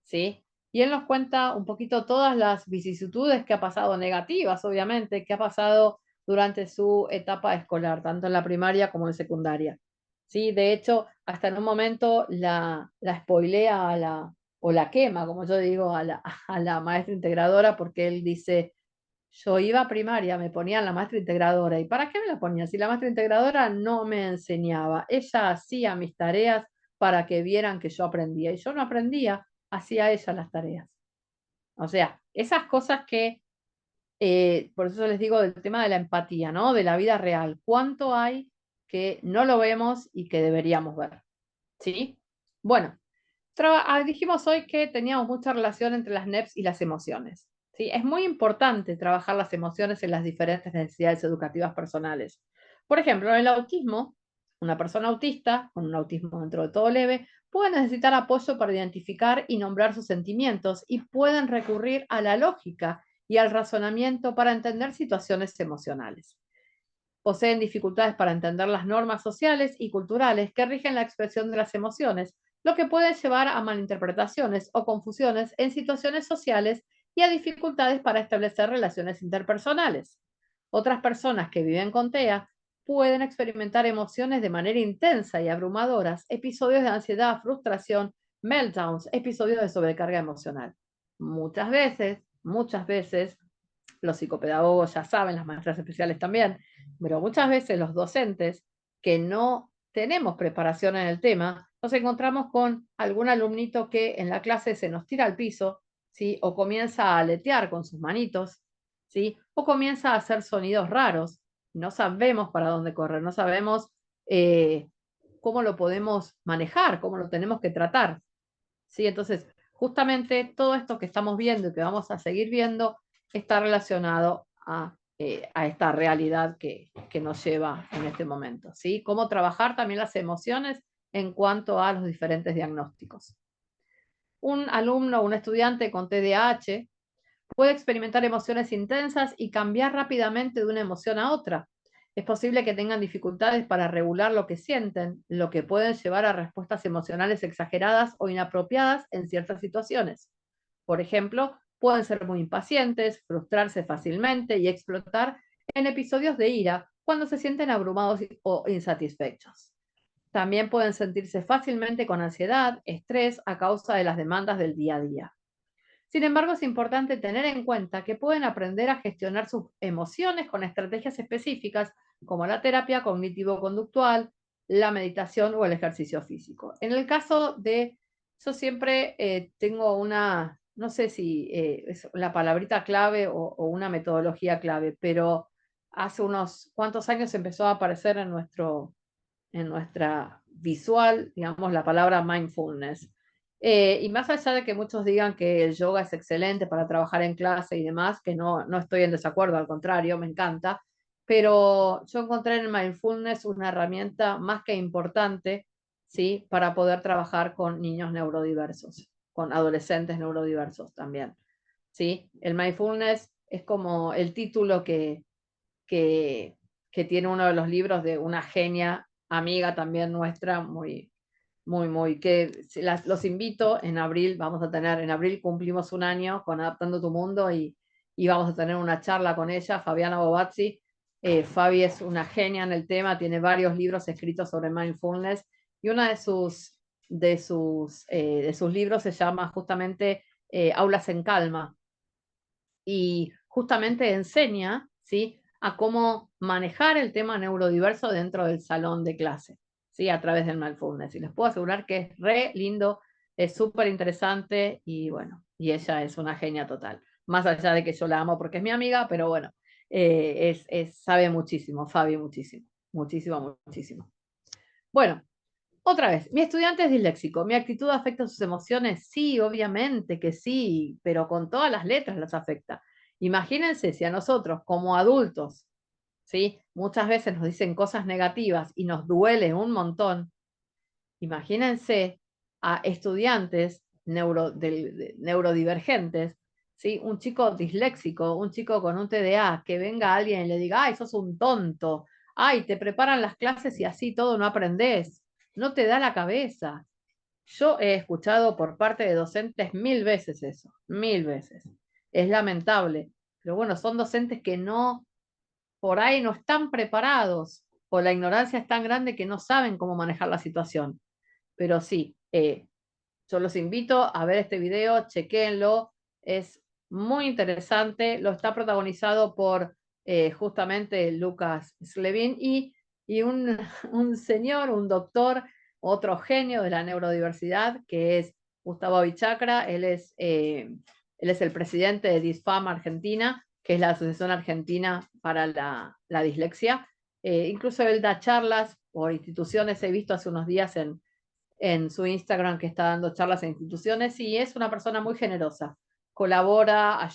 ¿sí? Y él nos cuenta un poquito todas las vicisitudes que ha pasado, negativas, obviamente, que ha pasado durante su etapa escolar, tanto en la primaria como en secundaria. ¿Sí? De hecho, hasta en un momento la spoilea o la quema, como yo digo, a la maestra integradora, porque él dice, yo iba a primaria, me ponían la maestra integradora. ¿Y para qué me la ponían? Si la maestra integradora no me enseñaba, ella hacía mis tareas para que vieran que yo aprendía. Y yo no aprendía, hacía ella las tareas. O sea, esas cosas que, por eso les digo del tema de la empatía, ¿no? De la vida real. ¿Cuánto hay que no lo vemos y que deberíamos ver? ¿Sí? Bueno, Dijimos hoy que teníamos mucha relación entre las NEPs y las emociones. ¿Sí? Es muy importante trabajar las emociones en las diferentes necesidades educativas personales. Por ejemplo, en el autismo, una persona autista, con un autismo dentro de todo leve, puede necesitar apoyo para identificar y nombrar sus sentimientos y pueden recurrir a la lógica y al razonamiento para entender situaciones emocionales. Poseen dificultades para entender las normas sociales y culturales que rigen la expresión de las emociones, lo que puede llevar a malinterpretaciones o confusiones en situaciones sociales y a dificultades para establecer relaciones interpersonales. Otras personas que viven con TEA pueden experimentar emociones de manera intensa y abrumadoras, episodios de ansiedad, frustración, meltdowns, episodios de sobrecarga emocional. Muchas veces, los psicopedagogos ya saben, las maestras especiales también, pero muchas veces los docentes que no tenemos preparación en el tema, nos encontramos con algún alumnito que en la clase se nos tira al piso, ¿sí? O comienza a aletear con sus manitos, ¿sí? O comienza a hacer sonidos raros. No sabemos para dónde correr, no sabemos cómo lo podemos manejar, cómo lo tenemos que tratar, ¿sí? Entonces, justamente todo esto que estamos viendo y que vamos a seguir viendo está relacionado a esta realidad que nos lleva en este momento, ¿sí? Cómo trabajar también las emociones en cuanto a los diferentes diagnósticos. Un alumno, un estudiante con TDAH puede experimentar emociones intensas y cambiar rápidamente de una emoción a otra. Es posible que tengan dificultades para regular lo que sienten, lo que puede llevar a respuestas emocionales exageradas o inapropiadas en ciertas situaciones. Por ejemplo, pueden ser muy impacientes, frustrarse fácilmente y explotar en episodios de ira cuando se sienten abrumados o insatisfechos. También pueden sentirse fácilmente con ansiedad, estrés a causa de las demandas del día a día. Sin embargo, es importante tener en cuenta que pueden aprender a gestionar sus emociones con estrategias específicas como la terapia cognitivo-conductual, la meditación o el ejercicio físico. En el caso de, yo siempre tengo una, no sé si es la palabrita clave o una metodología clave, pero hace unos cuantos años empezó a aparecer en nuestra visual, digamos, la palabra mindfulness. Y más allá de que muchos digan que el yoga es excelente para trabajar en clase y demás, que no estoy en desacuerdo, al contrario, me encanta, pero yo encontré en el mindfulness una herramienta más que importante, ¿sí? Para poder trabajar con niños neurodiversos, con adolescentes neurodiversos también, ¿sí? El mindfulness es como el título que, que tiene uno de los libros de una genia amiga también nuestra, los invito en abril, en abril cumplimos un año con Adaptando tu Mundo y vamos a tener una charla con ella, Fabiana Bobazzi. Fabi es una genia en el tema, tiene varios libros escritos sobre mindfulness y uno de sus libros se llama justamente Aulas en Calma y justamente enseña, ¿sí? A cómo manejar el tema neurodiverso dentro del salón de clase, ¿sí? A través del mindfulness. Y les puedo asegurar que es re lindo, es súper interesante y bueno, y ella es una genia total. Más allá de que yo la amo porque es mi amiga, pero bueno, sabe muchísimo, Fabi, muchísimo, muchísimo, muchísimo. Bueno, otra vez, mi estudiante es disléxico. ¿Mi actitud afecta sus emociones? Sí, obviamente que sí, pero con todas las letras las afecta. Imagínense si a nosotros, como adultos, ¿sí? Muchas veces nos dicen cosas negativas y nos duele un montón. Imagínense a estudiantes neurodivergentes, ¿sí? Un chico disléxico, un chico con un TDA, que venga alguien y le diga, ay, sos un tonto, ay, te preparan las clases y así todo no aprendés, no te da la cabeza. Yo he escuchado por parte de docentes 1000 veces eso, 1000 veces. Es lamentable, pero bueno, son docentes que no, por ahí no están preparados o la ignorancia es tan grande que no saben cómo manejar la situación. Pero sí, yo los invito a ver este video, chequéenlo, es muy interesante, lo está protagonizado por justamente Lucas Slevin y un señor, un doctor, otro genio de la neurodiversidad, que es Gustavo Bichacra, él es el presidente de DISFAM Argentina, que es la Asociación Argentina para la Dislexia. Incluso él da charlas por instituciones, he visto hace unos días en su Instagram que está dando charlas en instituciones y es una persona muy generosa. Colabora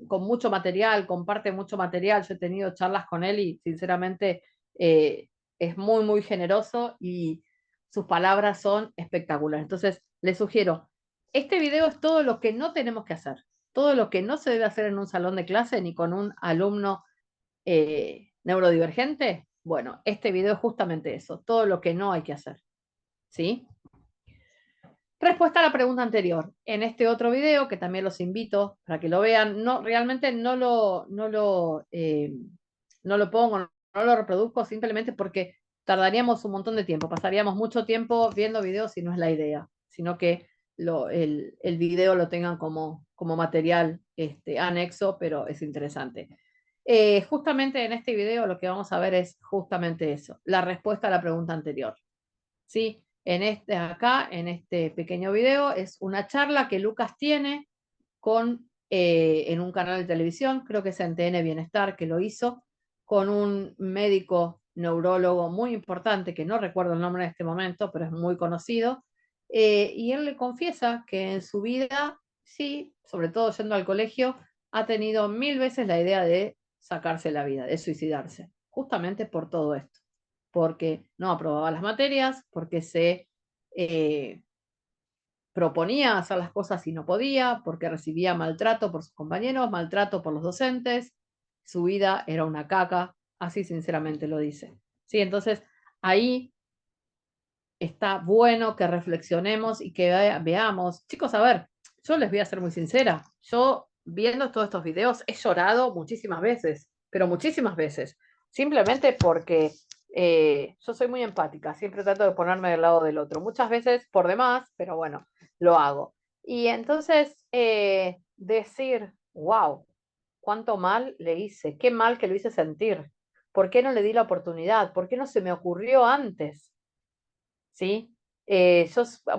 con mucho material, comparte mucho material. Yo he tenido charlas con él y sinceramente es muy, muy generoso y sus palabras son espectaculares. Entonces, les sugiero, este video es todo lo que no tenemos que hacer, todo lo que no se debe hacer en un salón de clase ni con un alumno neurodivergente. Bueno, este video es justamente eso, todo lo que no hay que hacer. ¿Sí? Respuesta a la pregunta anterior. En este otro video, que también los invito para que lo vean, no, realmente no lo pongo, no lo reproduzco simplemente porque tardaríamos un montón de tiempo, pasaríamos mucho tiempo viendo videos y no es la idea, sino que el video lo tengan como material anexo, pero es interesante. Justamente en este video lo que vamos a ver es justamente eso, la respuesta a la pregunta anterior. ¿Sí? Acá, en este pequeño video, es una charla que Lucas tiene en un canal de televisión, creo que es en TN Bienestar que lo hizo, con un médico neurólogo muy importante, que no recuerdo el nombre en este momento, pero es muy conocido, y él le confiesa que en su vida, sí, sobre todo yendo al colegio, ha tenido 1000 veces la idea de sacarse la vida, de suicidarse, justamente por todo esto, porque no aprobaba las materias, porque se eh, proponía hacer las cosas y no podía, porque recibía maltrato por sus compañeros, maltrato por los docentes, su vida era una caca, así sinceramente lo dice. ¿Sí? Entonces, ahí está bueno que reflexionemos y que veamos. Chicos, a ver, yo les voy a ser muy sincera, yo viendo todos estos videos he llorado muchísimas veces, pero muchísimas veces, simplemente porque yo soy muy empática, siempre trato de ponerme del lado del otro, muchas veces por demás, pero bueno, lo hago. Y entonces decir, wow, cuánto mal le hice, qué mal que lo hice sentir, ¿por qué no le di la oportunidad? ¿Por qué no se me ocurrió antes? ¿Sí?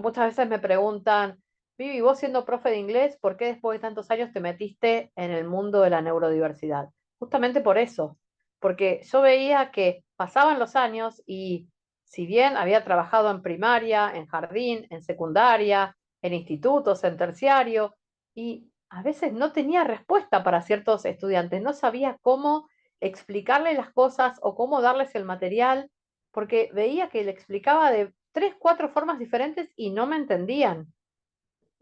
Muchas veces me preguntan, Vivi, vos siendo profe de inglés, ¿por qué después de tantos años te metiste en el mundo de la neurodiversidad? Justamente por eso, porque yo veía que pasaban los años y si bien había trabajado en primaria, en jardín, en secundaria, en institutos, en terciario, y a veces no tenía respuesta para ciertos estudiantes, no sabía cómo explicarles las cosas o cómo darles el material porque veía que le explicaba de 3, 4 formas diferentes y no me entendían.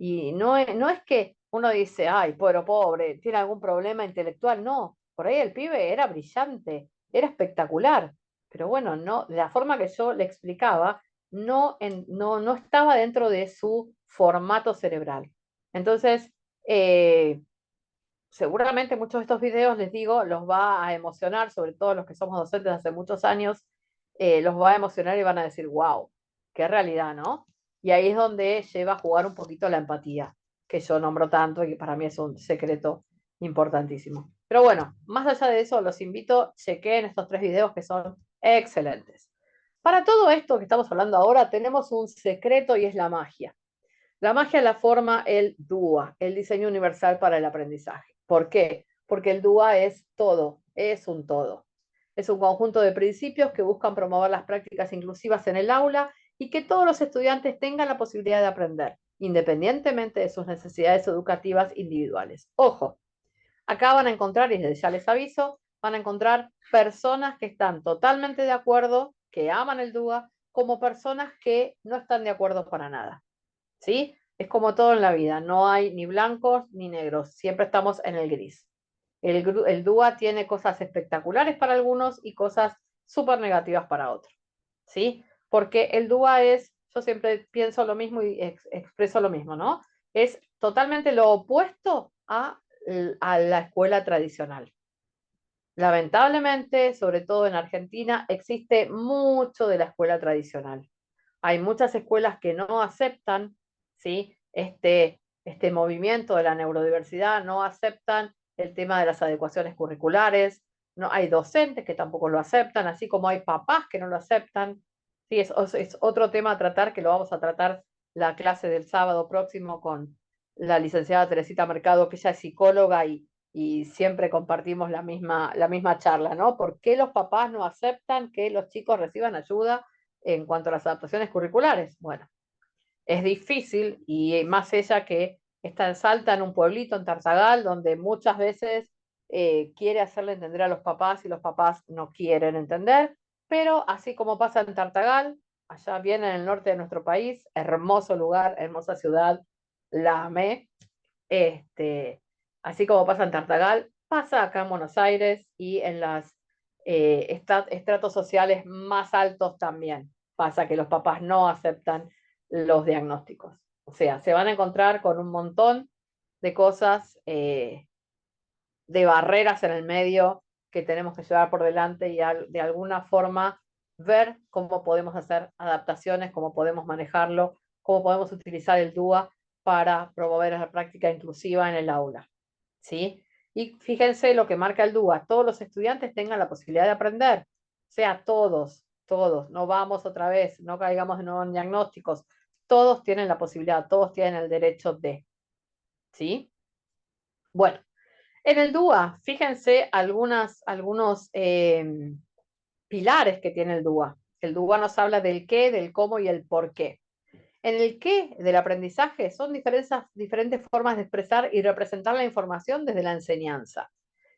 Y no es que uno dice, ay, pobre, tiene algún problema intelectual. No, por ahí el pibe era brillante, era espectacular. Pero bueno, no, de la forma que yo le explicaba, no estaba dentro de su formato cerebral. Entonces, seguramente muchos de estos videos, les digo, los va a emocionar, sobre todo los que somos docentes hace muchos años, los va a emocionar y van a decir, wow, qué realidad, ¿no? Y ahí es donde lleva a jugar un poquito la empatía, que yo nombro tanto y que para mí es un secreto importantísimo. Pero bueno, más allá de eso, los invito, chequen estos 3 videos que son excelentes. Para todo esto que estamos hablando ahora, tenemos un secreto y es la magia. La magia la forma el DUA, el diseño universal para el aprendizaje. ¿Por qué? Porque el DUA es todo, es un todo. Es un conjunto de principios que buscan promover las prácticas inclusivas en el aula y que todos los estudiantes tengan la posibilidad de aprender, independientemente de sus necesidades educativas individuales. Ojo, acá van a encontrar, y desde ya les aviso, van a encontrar personas que están totalmente de acuerdo, que aman el DUA, como personas que no están de acuerdo para nada. ¿Sí? Es como todo en la vida, no hay ni blancos ni negros, siempre estamos en el gris. El DUA tiene cosas espectaculares para algunos y cosas súper negativas para otros, ¿sí? Porque el DUA es, yo siempre pienso lo mismo y expreso lo mismo, ¿no? Es totalmente lo opuesto a la escuela tradicional. Lamentablemente, sobre todo en Argentina, existe mucho de la escuela tradicional. Hay muchas escuelas que no aceptan, ¿sí? Este movimiento de la neurodiversidad, no aceptan el tema de las adecuaciones curriculares, no, hay docentes que tampoco lo aceptan, así como hay papás que no lo aceptan. Sí, es otro tema a tratar, que lo vamos a tratar la clase del sábado próximo con la licenciada Teresita Mercado, que ella es psicóloga y siempre compartimos la misma charla, ¿no? ¿Por qué los papás no aceptan que los chicos reciban ayuda en cuanto a las adaptaciones curriculares? Bueno, Es difícil, y más ella que está en Salta, en un pueblito, en Tartagal, donde muchas veces quiere hacerle entender a los papás y los papás no quieren entender, pero así como pasa en Tartagal, allá bien en el norte de nuestro país, hermoso lugar, hermosa ciudad, la amé, así como pasa en Tartagal, pasa acá en Buenos Aires y en las estratos sociales más altos también. Pasa que los papás no aceptan los diagnósticos. O sea, se van a encontrar con un montón de cosas, de barreras en el medio que tenemos que llevar por delante y de alguna forma ver cómo podemos hacer adaptaciones, cómo podemos manejarlo, cómo podemos utilizar el DUA para promover la práctica inclusiva en el aula. ¿Sí? Y fíjense lo que marca el DUA, todos los estudiantes tengan la posibilidad de aprender, o sea, todos, no vamos otra vez, no caigamos de nuevo en diagnósticos, todos tienen la posibilidad, todos tienen el derecho de, ¿sí? Bueno, en el DUA, fíjense algunos pilares que tiene el DUA. El DUA nos habla del qué, del cómo y el por qué. En el qué del aprendizaje son diferentes formas de expresar y representar la información desde la enseñanza.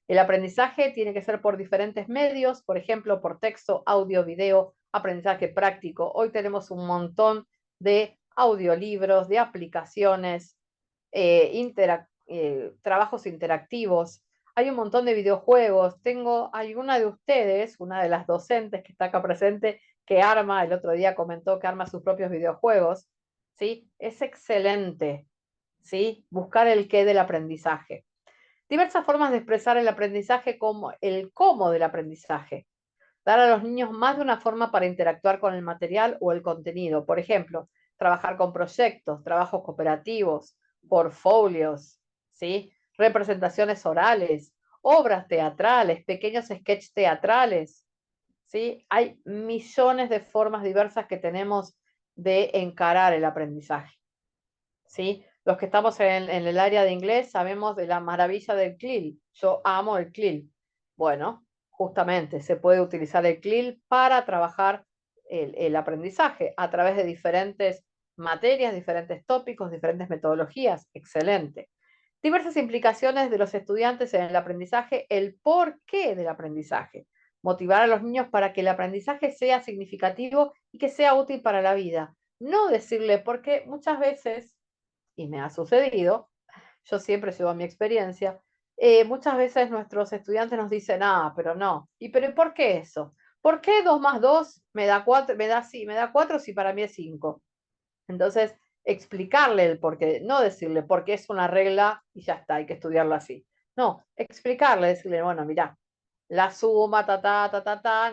El aprendizaje tiene que ser por diferentes medios, por ejemplo, por texto, audio, video, aprendizaje práctico. Hoy tenemos un montón de audiolibros, de aplicaciones, trabajos interactivos. Hay un montón de videojuegos. Tengo alguna de ustedes, una de las docentes que está acá presente, que arma, el otro día comentó que arma sus propios videojuegos. ¿Sí? Es excelente, ¿sí? Buscar el qué del aprendizaje. Diversas formas de expresar el aprendizaje como el cómo del aprendizaje. Dar a los niños más de una forma para interactuar con el material o el contenido. Por ejemplo, trabajar con proyectos, trabajos cooperativos, portfolios, ¿sí? Representaciones orales, obras teatrales, pequeños sketches teatrales, ¿sí? Hay millones de formas diversas que tenemos de encarar el aprendizaje, ¿sí? Los que estamos en el área de inglés sabemos de la maravilla del CLIL. Yo amo el CLIL. Bueno, justamente se puede utilizar el CLIL para trabajar el aprendizaje a través de diferentes materias, diferentes tópicos, diferentes metodologías. Excelente. Diversas implicaciones de los estudiantes en el aprendizaje, el porqué del aprendizaje. Motivar a los niños para que el aprendizaje sea significativo y que sea útil para la vida. No decirle, porque muchas veces y me ha sucedido, yo siempre llevo mi experiencia, muchas veces nuestros estudiantes nos dicen, ah, pero no, ¿y pero por qué eso? ¿Por qué 2 más 2 me da 4, me da 4 si para mí es 5? Entonces, explicarle el por qué, no decirle porque es una regla y ya está, hay que estudiarlo así. No, explicarle, decirle, bueno, mira, la suma,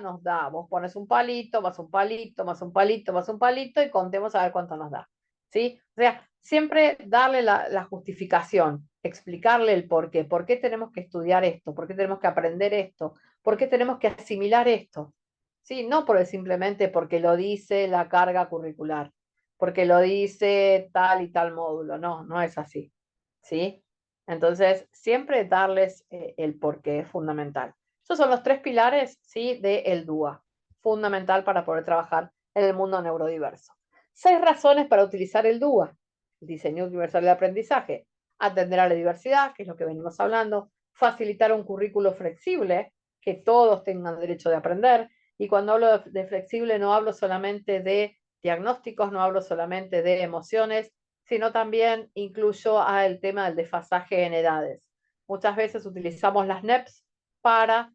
nos da, vos pones un palito, más un palito, más un palito, más un palito y contemos a ver cuánto nos da. ¿Sí? O sea, siempre darle la justificación, explicarle el por qué tenemos que estudiar esto, por qué tenemos que aprender esto, por qué tenemos que asimilar esto. ¿Sí? No simplemente porque lo dice la carga curricular, porque lo dice tal y tal módulo, no, no es así. ¿Sí? Entonces, siempre darles el porqué es fundamental. Esos son los tres pilares, ¿sí? De el DUA, fundamental para poder trabajar en el mundo neurodiverso. 6 razones para utilizar el DUA: el diseño universal de aprendizaje, atender a la diversidad, que es lo que venimos hablando, facilitar un currículo flexible, que todos tengan derecho de aprender, y cuando hablo de flexible no hablo solamente de diagnósticos, no hablo solamente de emociones, sino también incluyo el tema del desfasaje en edades. Muchas veces utilizamos las NEPs para,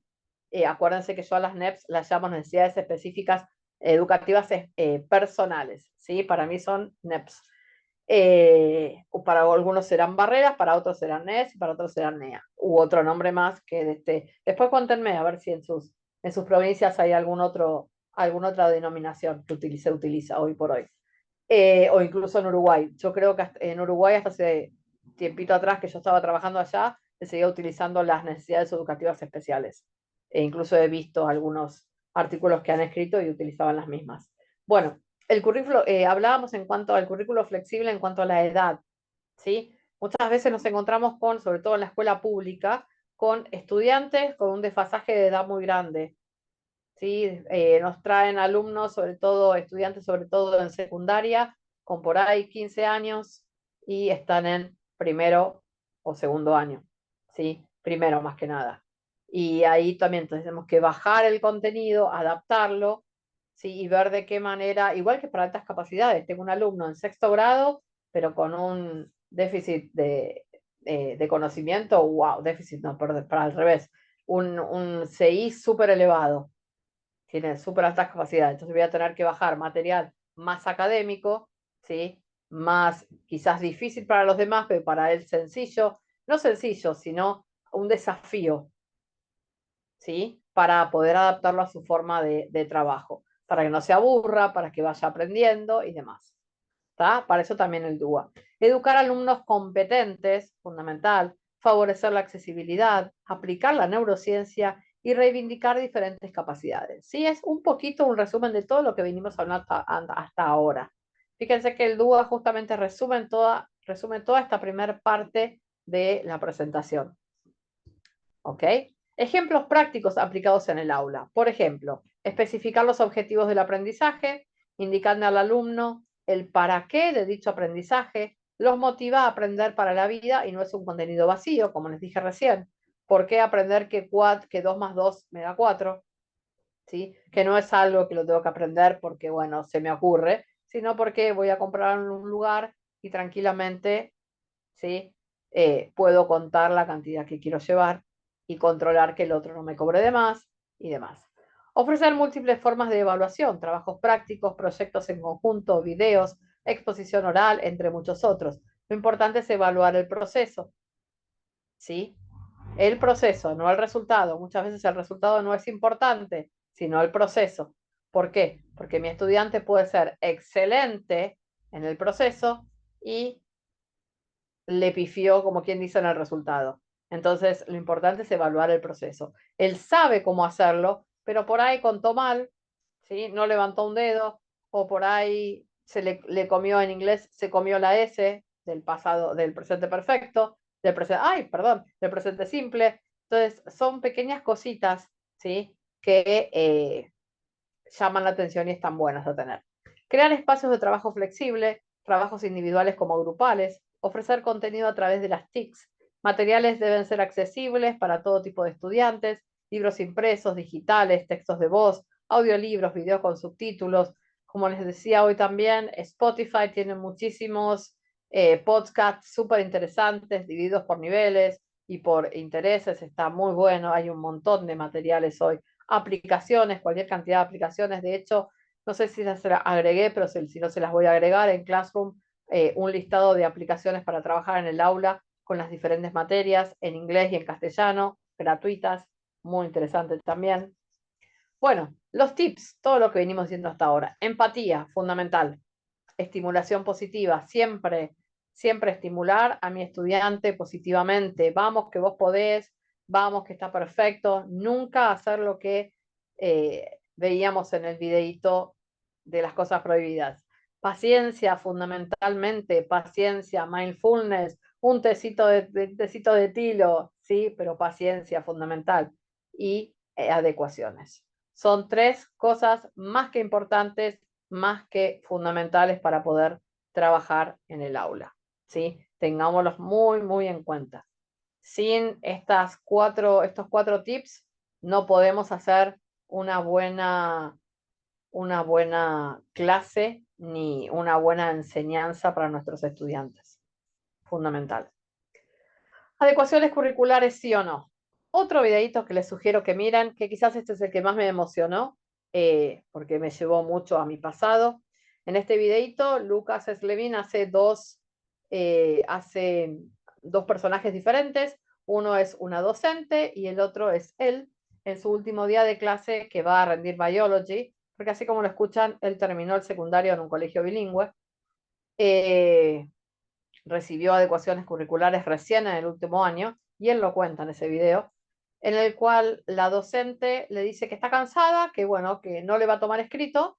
acuérdense que yo a las NEPs las llamo necesidades específicas educativas personales, ¿sí? Para mí son NEPs. Para algunos serán barreras, para otros serán NES, para otros serán NEA, u otro nombre más que de este. Después cuéntenme a ver si en sus provincias hay alguna otra denominación que se utiliza hoy por hoy. O incluso en Uruguay. Yo creo que en Uruguay hasta hace tiempito atrás que yo estaba trabajando allá, se seguía utilizando las necesidades educativas especiales. E incluso he visto algunos artículos que han escrito y utilizaban las mismas. Bueno, el currículo, hablábamos en cuanto al currículo flexible en cuanto a la edad, ¿sí? Muchas veces nos encontramos con, sobre todo en la escuela pública, con estudiantes con un desfasaje de edad muy grande. ¿Sí? Nos traen alumnos, sobre todo estudiantes, sobre todo en secundaria, con por ahí 15 años y están en primero o segundo año, ¿sí? Primero más que nada. Y ahí también entonces tenemos que bajar el contenido, adaptarlo, ¿sí? Y ver de qué manera, igual que para altas capacidades, tengo un alumno en sexto grado, pero con un déficit de conocimiento, wow, déficit, no, para al revés, un CI súper elevado, tiene súper altas capacidades, entonces voy a tener que bajar material más académico, ¿sí? Más quizás difícil para los demás, pero para él sencillo, no sencillo, sino un desafío, ¿sí? Para poder adaptarlo a su forma de trabajo, para que no se aburra, para que vaya aprendiendo y demás. ¿Tá? Para eso también el DUA. Educar a alumnos competentes, fundamental, favorecer la accesibilidad, aplicar la neurociencia y reivindicar diferentes capacidades. Sí, es un poquito un resumen de todo lo que venimos hablando hasta ahora. Fíjense que el DUA justamente resume toda esta primera parte de la presentación. ¿Ok? Ejemplos prácticos aplicados en el aula. Por ejemplo, especificar los objetivos del aprendizaje, indicando al alumno el para qué de dicho aprendizaje, los motiva a aprender para la vida y no es un contenido vacío, como les dije recién. ¿Por qué aprender que 2 más 2 me da 4? ¿Sí? Que no es algo que lo tengo que aprender porque, bueno, se me ocurre, sino porque voy a comprar en un lugar y tranquilamente, ¿sí? Puedo contar la cantidad que quiero llevar y controlar que el otro no me cobre de más y demás. Ofrecer múltiples formas de evaluación, trabajos prácticos, proyectos en conjunto, videos, exposición oral, entre muchos otros. Lo importante es evaluar el proceso, ¿sí? El proceso, no el resultado. Muchas veces el resultado no es importante, sino el proceso. ¿Por qué? Porque mi estudiante puede ser excelente en el proceso y le pifió, como quien dice, en el resultado. Entonces, lo importante es evaluar el proceso. Él sabe cómo hacerlo, pero por ahí contó mal, ¿sí? No levantó un dedo, o por ahí le comió en inglés, se comió la S del pasado, del presente perfecto, del presente simple. Entonces, son pequeñas cositas, ¿sí? Que llaman la atención y están buenas a tener. Crear espacios de trabajo flexible, trabajos individuales como grupales, ofrecer contenido a través de las TICs. Materiales deben ser accesibles para todo tipo de estudiantes, libros impresos, digitales, textos de voz, audiolibros, videos con subtítulos. Como les decía hoy también, Spotify tiene muchísimos podcasts súper interesantes, divididos por niveles y por intereses. Está muy bueno, hay un montón de materiales hoy, aplicaciones, cualquier cantidad de aplicaciones. De hecho, no sé si se las agregué, pero si no se las voy a agregar en Classroom, un listado de aplicaciones para trabajar en el aula con las diferentes materias en inglés y en castellano, gratuitas, muy interesante también. Bueno, los tips, todo lo que venimos diciendo hasta ahora. Empatía, fundamental. Estimulación positiva, siempre estimular a mi estudiante positivamente. Vamos, que vos podés, vamos, que está perfecto. Nunca hacer lo que veíamos en el videíto de las cosas prohibidas. Paciencia, fundamentalmente, paciencia, mindfulness, un tecito de tilo, sí, pero paciencia fundamental y adecuaciones. Son tres cosas más que importantes, más que fundamentales para poder trabajar en el aula, ¿sí? Tengámoslos muy, muy en cuenta. Sin estos cuatro tips, no podemos hacer una buena clase ni una buena enseñanza para nuestros estudiantes. Fundamental. Adecuaciones curriculares, sí o no. Otro videito que les sugiero que miren, que quizás este es el que más me emocionó, porque me llevó mucho a mi pasado. En este videito, Lucas Slevin hace dos personajes diferentes. Uno es una docente y el otro es él, en su último día de clase que va a rendir biology, porque así como lo escuchan, él terminó el secundario en un colegio bilingüe. Recibió adecuaciones curriculares recién en el último año, y él lo cuenta en ese video, en el cual la docente le dice que está cansada, que bueno, que no le va a tomar escrito,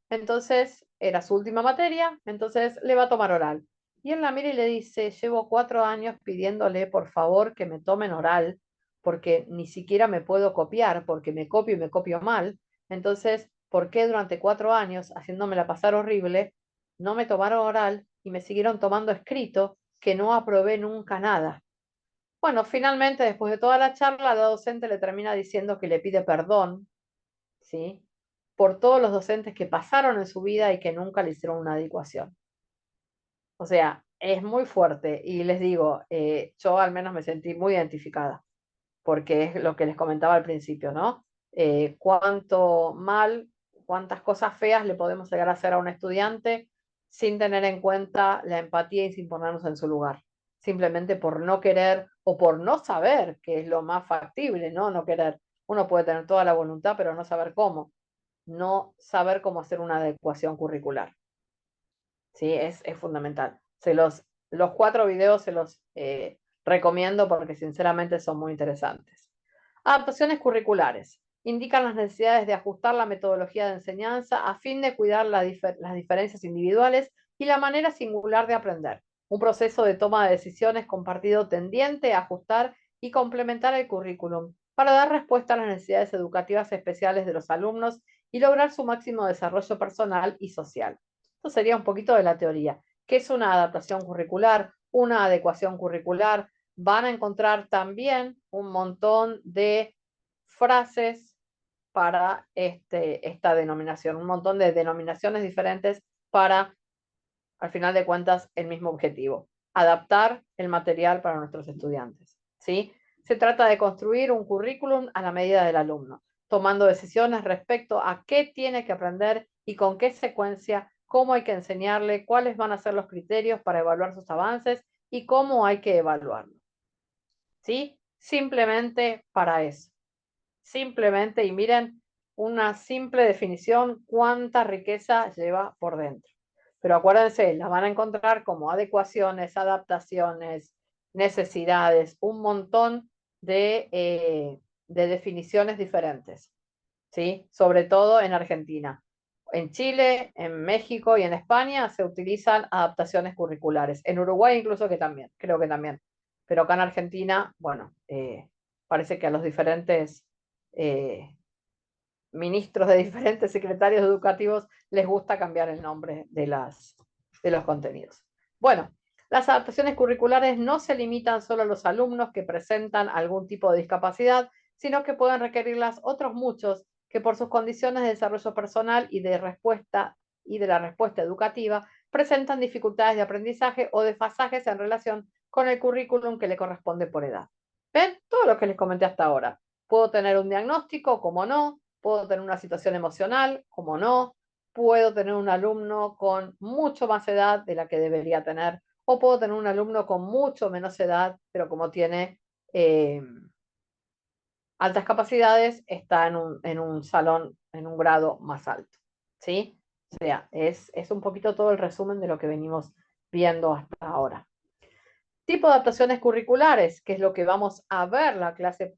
entonces era su última materia, entonces le va a tomar oral. Y él la mira y le dice, llevo 4 años pidiéndole por favor que me tomen oral, porque ni siquiera me puedo copiar, porque me copio y me copio mal. Entonces, ¿por qué durante 4 años, haciéndomela pasar horrible, no me tomaron oral y me siguieron tomando escrito, que no aprobé nunca nada. Bueno, finalmente, después de toda la charla, la docente le termina diciendo que le pide perdón, ¿sí? Por todos los docentes que pasaron en su vida y que nunca le hicieron una adecuación. O sea, es muy fuerte y les digo, yo al menos me sentí muy identificada, porque es lo que les comentaba al principio, ¿no? Cuánto mal, cuántas cosas feas le podemos llegar a hacer a un estudiante sin tener en cuenta la empatía y sin ponernos en su lugar, simplemente por no querer o por no saber, que es lo más factible, ¿no? No querer. Uno puede tener toda la voluntad, pero no saber cómo, no saber cómo hacer una adecuación curricular. ¿Sí? Es fundamental. Los 4 videos se los recomiendo porque sinceramente son muy interesantes. Adaptaciones curriculares. Indican las necesidades de ajustar la metodología de enseñanza a fin de cuidar las diferencias individuales y la manera singular de aprender. Un proceso de toma de decisiones compartido tendiente a ajustar y complementar el currículum para dar respuesta a las necesidades educativas especiales de los alumnos y lograr su máximo desarrollo personal y social. Esto sería un poquito de la teoría. ¿Qué es una adaptación curricular? Una adecuación curricular. Van a encontrar también un montón de frases para esta denominación, un montón de denominaciones diferentes para, al final de cuentas, el mismo objetivo, adaptar el material para nuestros estudiantes. ¿Sí? Se trata de construir un currículum a la medida del alumno, tomando decisiones respecto a qué tiene que aprender y con qué secuencia, cómo hay que enseñarle, cuáles van a ser los criterios para evaluar sus avances y cómo hay que evaluarlo. ¿Sí? Simplemente para eso. Simplemente, y miren, una simple definición, cuánta riqueza lleva por dentro. Pero acuérdense, la van a encontrar como adecuaciones, adaptaciones, necesidades, un montón de definiciones diferentes, ¿sí? Sobre todo en Argentina. En Chile, en México y en España se utilizan adaptaciones curriculares. En Uruguay incluso que también, creo que también. Pero acá en Argentina, bueno, parece que a los diferentes eh, ministros de diferentes secretarios educativos les gusta cambiar el nombre de los contenidos. Bueno, las adaptaciones curriculares no se limitan solo a los alumnos que presentan algún tipo de discapacidad, sino que pueden requerirlas otros muchos que por sus condiciones de desarrollo personal y de la respuesta educativa presentan dificultades de aprendizaje o desfasajes en relación con el currículum que le corresponde por edad. ¿Ven? Todo lo que les comenté hasta ahora. Puedo tener un diagnóstico, como no, puedo tener una situación emocional, como no, puedo tener un alumno con mucho más edad de la que debería tener, o puedo tener un alumno con mucho menos edad, pero como tiene altas capacidades, está en un salón, en un grado más alto. ¿Sí? O sea, es un poquito todo el resumen de lo que venimos viendo hasta ahora. Tipo de adaptaciones curriculares, que es lo que vamos a ver la clase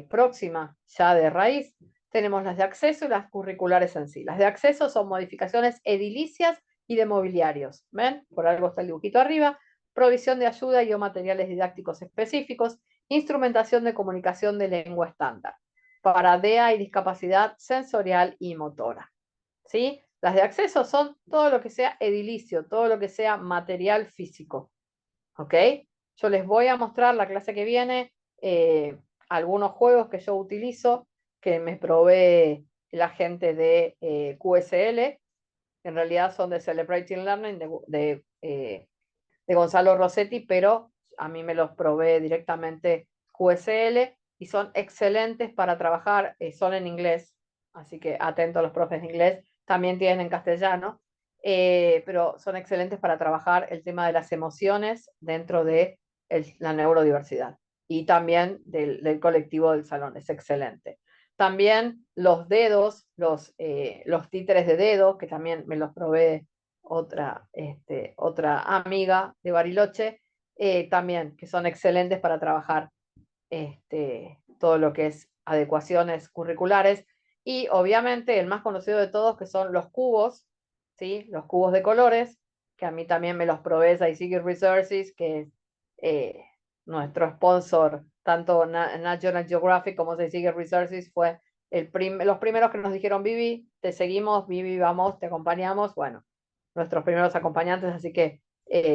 próxima ya de raíz. Tenemos las de acceso y las curriculares en sí. Las de acceso son modificaciones edilicias y de mobiliarios. ¿Ven? Por algo está el dibujito arriba. Provisión de ayuda y o materiales didácticos específicos. Instrumentación de comunicación de lengua estándar. Para DEA y discapacidad sensorial y motora. ¿Sí? Las de acceso son todo lo que sea edilicio, todo lo que sea material físico. ¿Ok? Yo les voy a mostrar la clase que viene algunos juegos que yo utilizo, que me provee la gente de QSL, que en realidad son de Celebrating Learning de Gonzalo Rossetti, pero a mí me los provee directamente QSL y son excelentes para trabajar, son en inglés, así que atento a los profes de inglés, también tienen en castellano, pero son excelentes para trabajar el tema de las emociones dentro de la neurodiversidad y también del colectivo del salón, es excelente. También los dedos, los títeres de dedo, que también me los provee otra amiga de Bariloche, también, que son excelentes para trabajar todo lo que es adecuaciones curriculares. Y obviamente el más conocido de todos, que son los cubos, ¿sí? Los cubos de colores, que a mí también me los provee Seisiger Resources, que es nuestro sponsor, tanto National Geographic como Seisiger Resources, fue los primeros que nos dijeron, Vivi, te seguimos, Vivi, vamos, te acompañamos. Bueno, nuestros primeros acompañantes, así que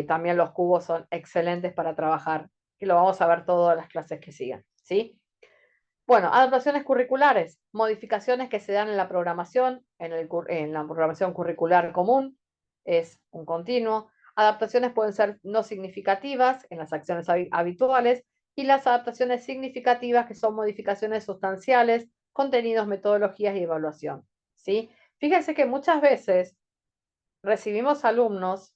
también los cubos son excelentes para trabajar, y lo vamos a ver todas las clases que sigan, ¿sí? Bueno, adaptaciones curriculares, modificaciones que se dan en la programación, en la programación curricular común, es un continuo. Adaptaciones pueden ser no significativas en las acciones habituales, y las adaptaciones significativas, que son modificaciones sustanciales, contenidos, metodologías y evaluación, ¿sí? Fíjense que muchas veces recibimos alumnos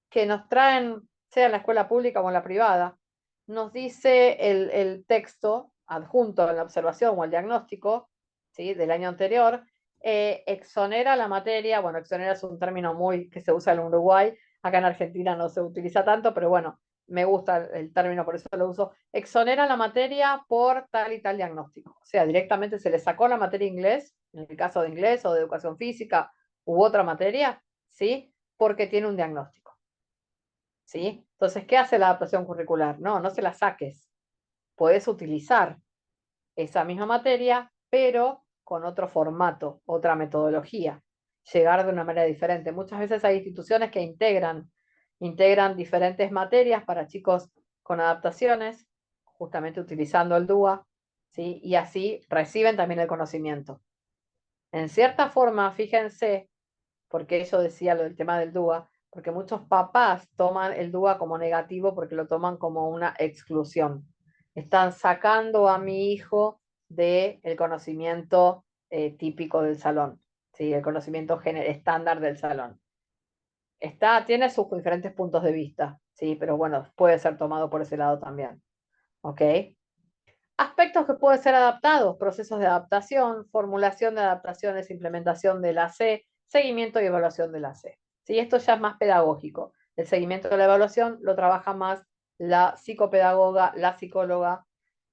que nos traen, sea en la escuela pública o en la privada, nos dice el texto adjunto en la observación o el diagnóstico, ¿sí?, del año anterior, exonera la materia. Bueno, exonera es un término muy que se usa en Uruguay, acá en Argentina no se utiliza tanto, pero bueno, me gusta el término, por eso lo uso. Exonera la materia por tal y tal diagnóstico. O sea, directamente se le sacó la materia inglés, en el caso de inglés o de educación física u otra materia, ¿sí?, porque tiene un diagnóstico. ¿Sí? Entonces, ¿qué hace la adaptación curricular? No, no se la saques. Puedes utilizar esa misma materia, pero con otro formato, otra metodología, llegar de una manera diferente. Muchas veces hay instituciones que integran diferentes materias para chicos con adaptaciones, justamente utilizando el DUA, ¿sí? Y así reciben también el conocimiento. En cierta forma, fíjense, porque eso decía lo del tema del DUA, porque muchos papás toman el DUA como negativo porque lo toman como una exclusión. Están sacando a mi hijo del conocimiento típico del salón, ¿sí?, el conocimiento estándar del salón. Tiene sus diferentes puntos de vista, ¿sí?, pero bueno, puede ser tomado por ese lado también. ¿Ok? Aspectos que pueden ser adaptados: procesos de adaptación, formulación de adaptaciones, implementación de la C, seguimiento y evaluación de la C. ¿Sí? Esto ya es más pedagógico. El seguimiento de la evaluación lo trabaja más la psicopedagoga, la psicóloga.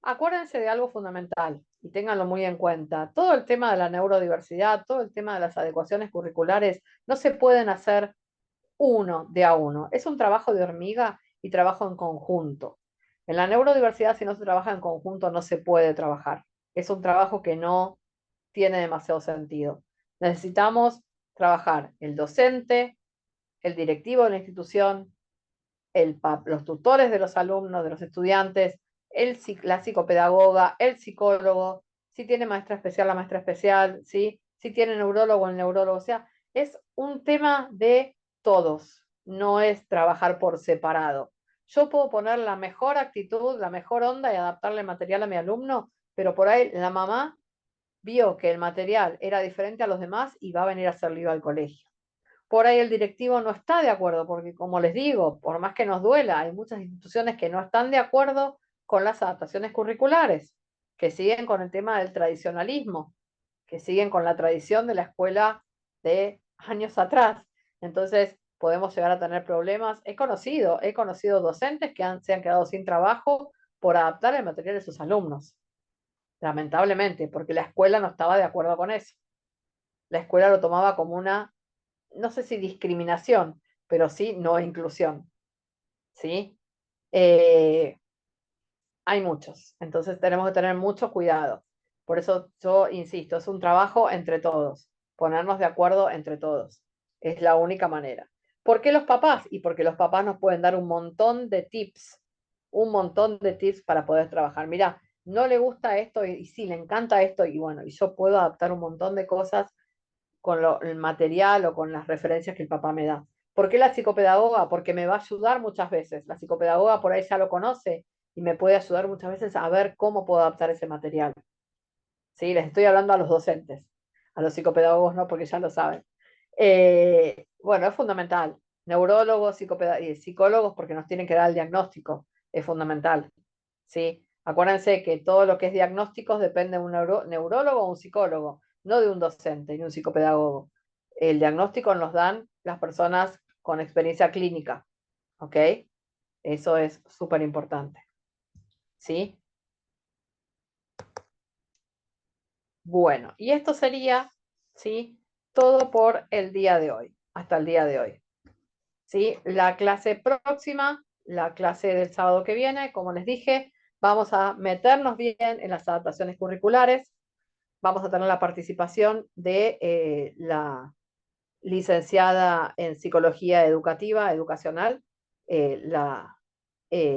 Acuérdense de algo fundamental y ténganlo muy en cuenta. Todo el tema de la neurodiversidad, todo el tema de las adecuaciones curriculares, no se pueden hacer uno de a uno. Es un trabajo de hormiga y trabajo en conjunto. En la neurodiversidad, si no se trabaja en conjunto, no se puede trabajar. Es un trabajo que no tiene demasiado sentido. Necesitamos trabajar el docente, el directivo de la institución, los tutores de los alumnos, de los estudiantes, la psicopedagoga, el psicólogo, si tiene maestra especial, la maestra especial, ¿sí?, si tiene neurólogo, el neurólogo. O sea, es un tema de todos, no es trabajar por separado. Yo puedo poner la mejor actitud, la mejor onda y adaptarle material a mi alumno, pero por ahí la mamá vio que el material era diferente a los demás y va a venir a hacerlo al colegio. Por ahí el directivo no está de acuerdo, porque como les digo, por más que nos duela, hay muchas instituciones que no están de acuerdo con las adaptaciones curriculares, que siguen con el tema del tradicionalismo, que siguen con la tradición de la escuela de años atrás. Entonces podemos llegar a tener problemas. He conocido docentes que se han quedado sin trabajo por adaptar el material de sus alumnos, lamentablemente, porque la escuela no estaba de acuerdo con eso. La escuela lo tomaba como una, no sé si discriminación, pero sí no inclusión, ¿sí? Eh, Hay muchos, entonces tenemos que tener mucho cuidado. Por eso yo insisto, es un trabajo entre todos, ponernos de acuerdo entre todos. Es la única manera. ¿Por qué los papás? Y porque los papás nos pueden dar un montón de tips para poder trabajar. Mira, no le gusta esto y sí, le encanta esto, y bueno, y yo puedo adaptar un montón de cosas con el material o con las referencias que el papá me da. ¿Por qué la psicopedagoga? Porque me va a ayudar muchas veces. La psicopedagoga por ahí ya lo conoce y me puede ayudar muchas veces a ver cómo puedo adaptar ese material. ¿Sí? Les estoy hablando a los docentes, a los psicopedagogos no, porque ya lo saben. Bueno, es fundamental. Neurólogos, psicólogos, porque nos tienen que dar el diagnóstico, es fundamental. ¿Sí? Acuérdense que todo lo que es diagnósticos depende de un neurólogo o un psicólogo, no de un docente ni un psicopedagogo. El diagnóstico nos dan las personas con experiencia clínica, ¿ok? Eso es súper importante, ¿sí? Bueno, y esto sería, ¿sí?, todo por el día de hoy, hasta el día de hoy, ¿sí? La clase próxima, la clase del sábado que viene, como les dije, vamos a meternos bien en las adaptaciones curriculares. Vamos a tener la participación de licenciada en psicología educativa, educacional, la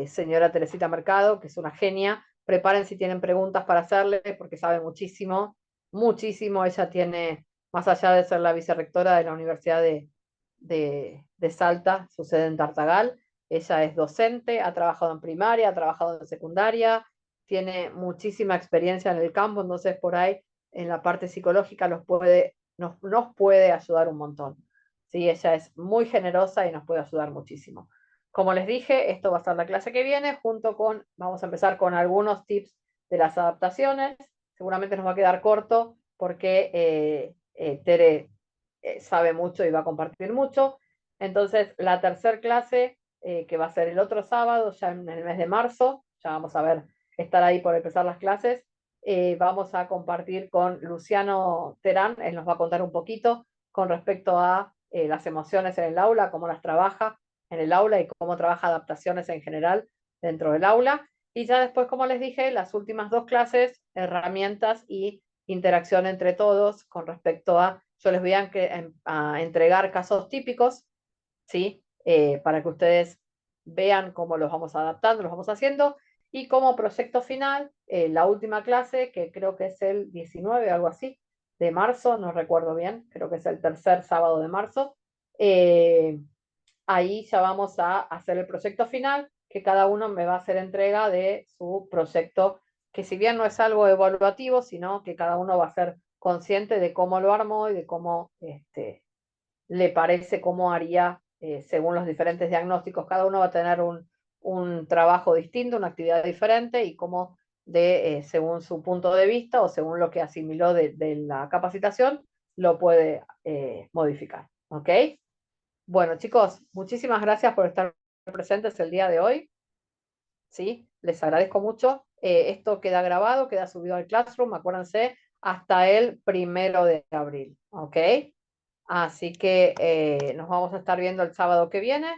señora Teresita Mercado, que es una genia. Preparen si tienen preguntas para hacerle, porque sabe muchísimo, muchísimo. Ella tiene, más allá de ser la vicerrectora de la Universidad de Salta, su sede en Tartagal, ella es docente, ha trabajado en primaria, ha trabajado en secundaria, tiene muchísima experiencia en el campo, entonces por ahí en la parte psicológica nos puede ayudar un montón. ¿Sí? Ella es muy generosa y nos puede ayudar muchísimo. Como les dije, esto va a ser la clase que viene, vamos a empezar con algunos tips de las adaptaciones. Seguramente nos va a quedar corto porque Tere sabe mucho y va a compartir mucho. Entonces, la tercera clase, que va a ser el otro sábado, ya en el mes de marzo, ya vamos a ver, estar ahí por empezar las clases, vamos a compartir con Luciano Terán, él nos va a contar un poquito con respecto a las emociones en el aula, cómo las trabaja en el aula y cómo trabaja adaptaciones en general dentro del aula. Y ya después, como les dije, las últimas dos clases, herramientas y interacción entre todos con respecto a, yo les voy a entregar casos típicos, ¿sí? Para que ustedes vean cómo los vamos adaptando, los vamos haciendo. Y como proyecto final, la última clase, que creo que es el 19, algo así, de marzo, no recuerdo bien, creo que es el tercer sábado de marzo, ahí ya vamos a hacer el proyecto final, que cada uno me va a hacer entrega de su proyecto, que si bien no es algo evaluativo, sino que cada uno va a ser consciente de cómo lo armó y de cómo le parece, cómo haría según los diferentes diagnósticos. Cada uno va a tener un trabajo distinto, una actividad diferente y cómo según su punto de vista o según lo que asimiló de la capacitación, lo puede modificar. ¿Ok? Bueno, chicos, muchísimas gracias por estar presentes el día de hoy. ¿Sí? Les agradezco mucho. Esto queda grabado, queda subido al Classroom, acuérdense, hasta el 1 de abril. ¿Ok? Así que nos vamos a estar viendo el sábado que viene.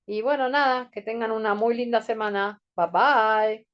Y bueno, nada, que tengan una muy linda semana. Bye bye.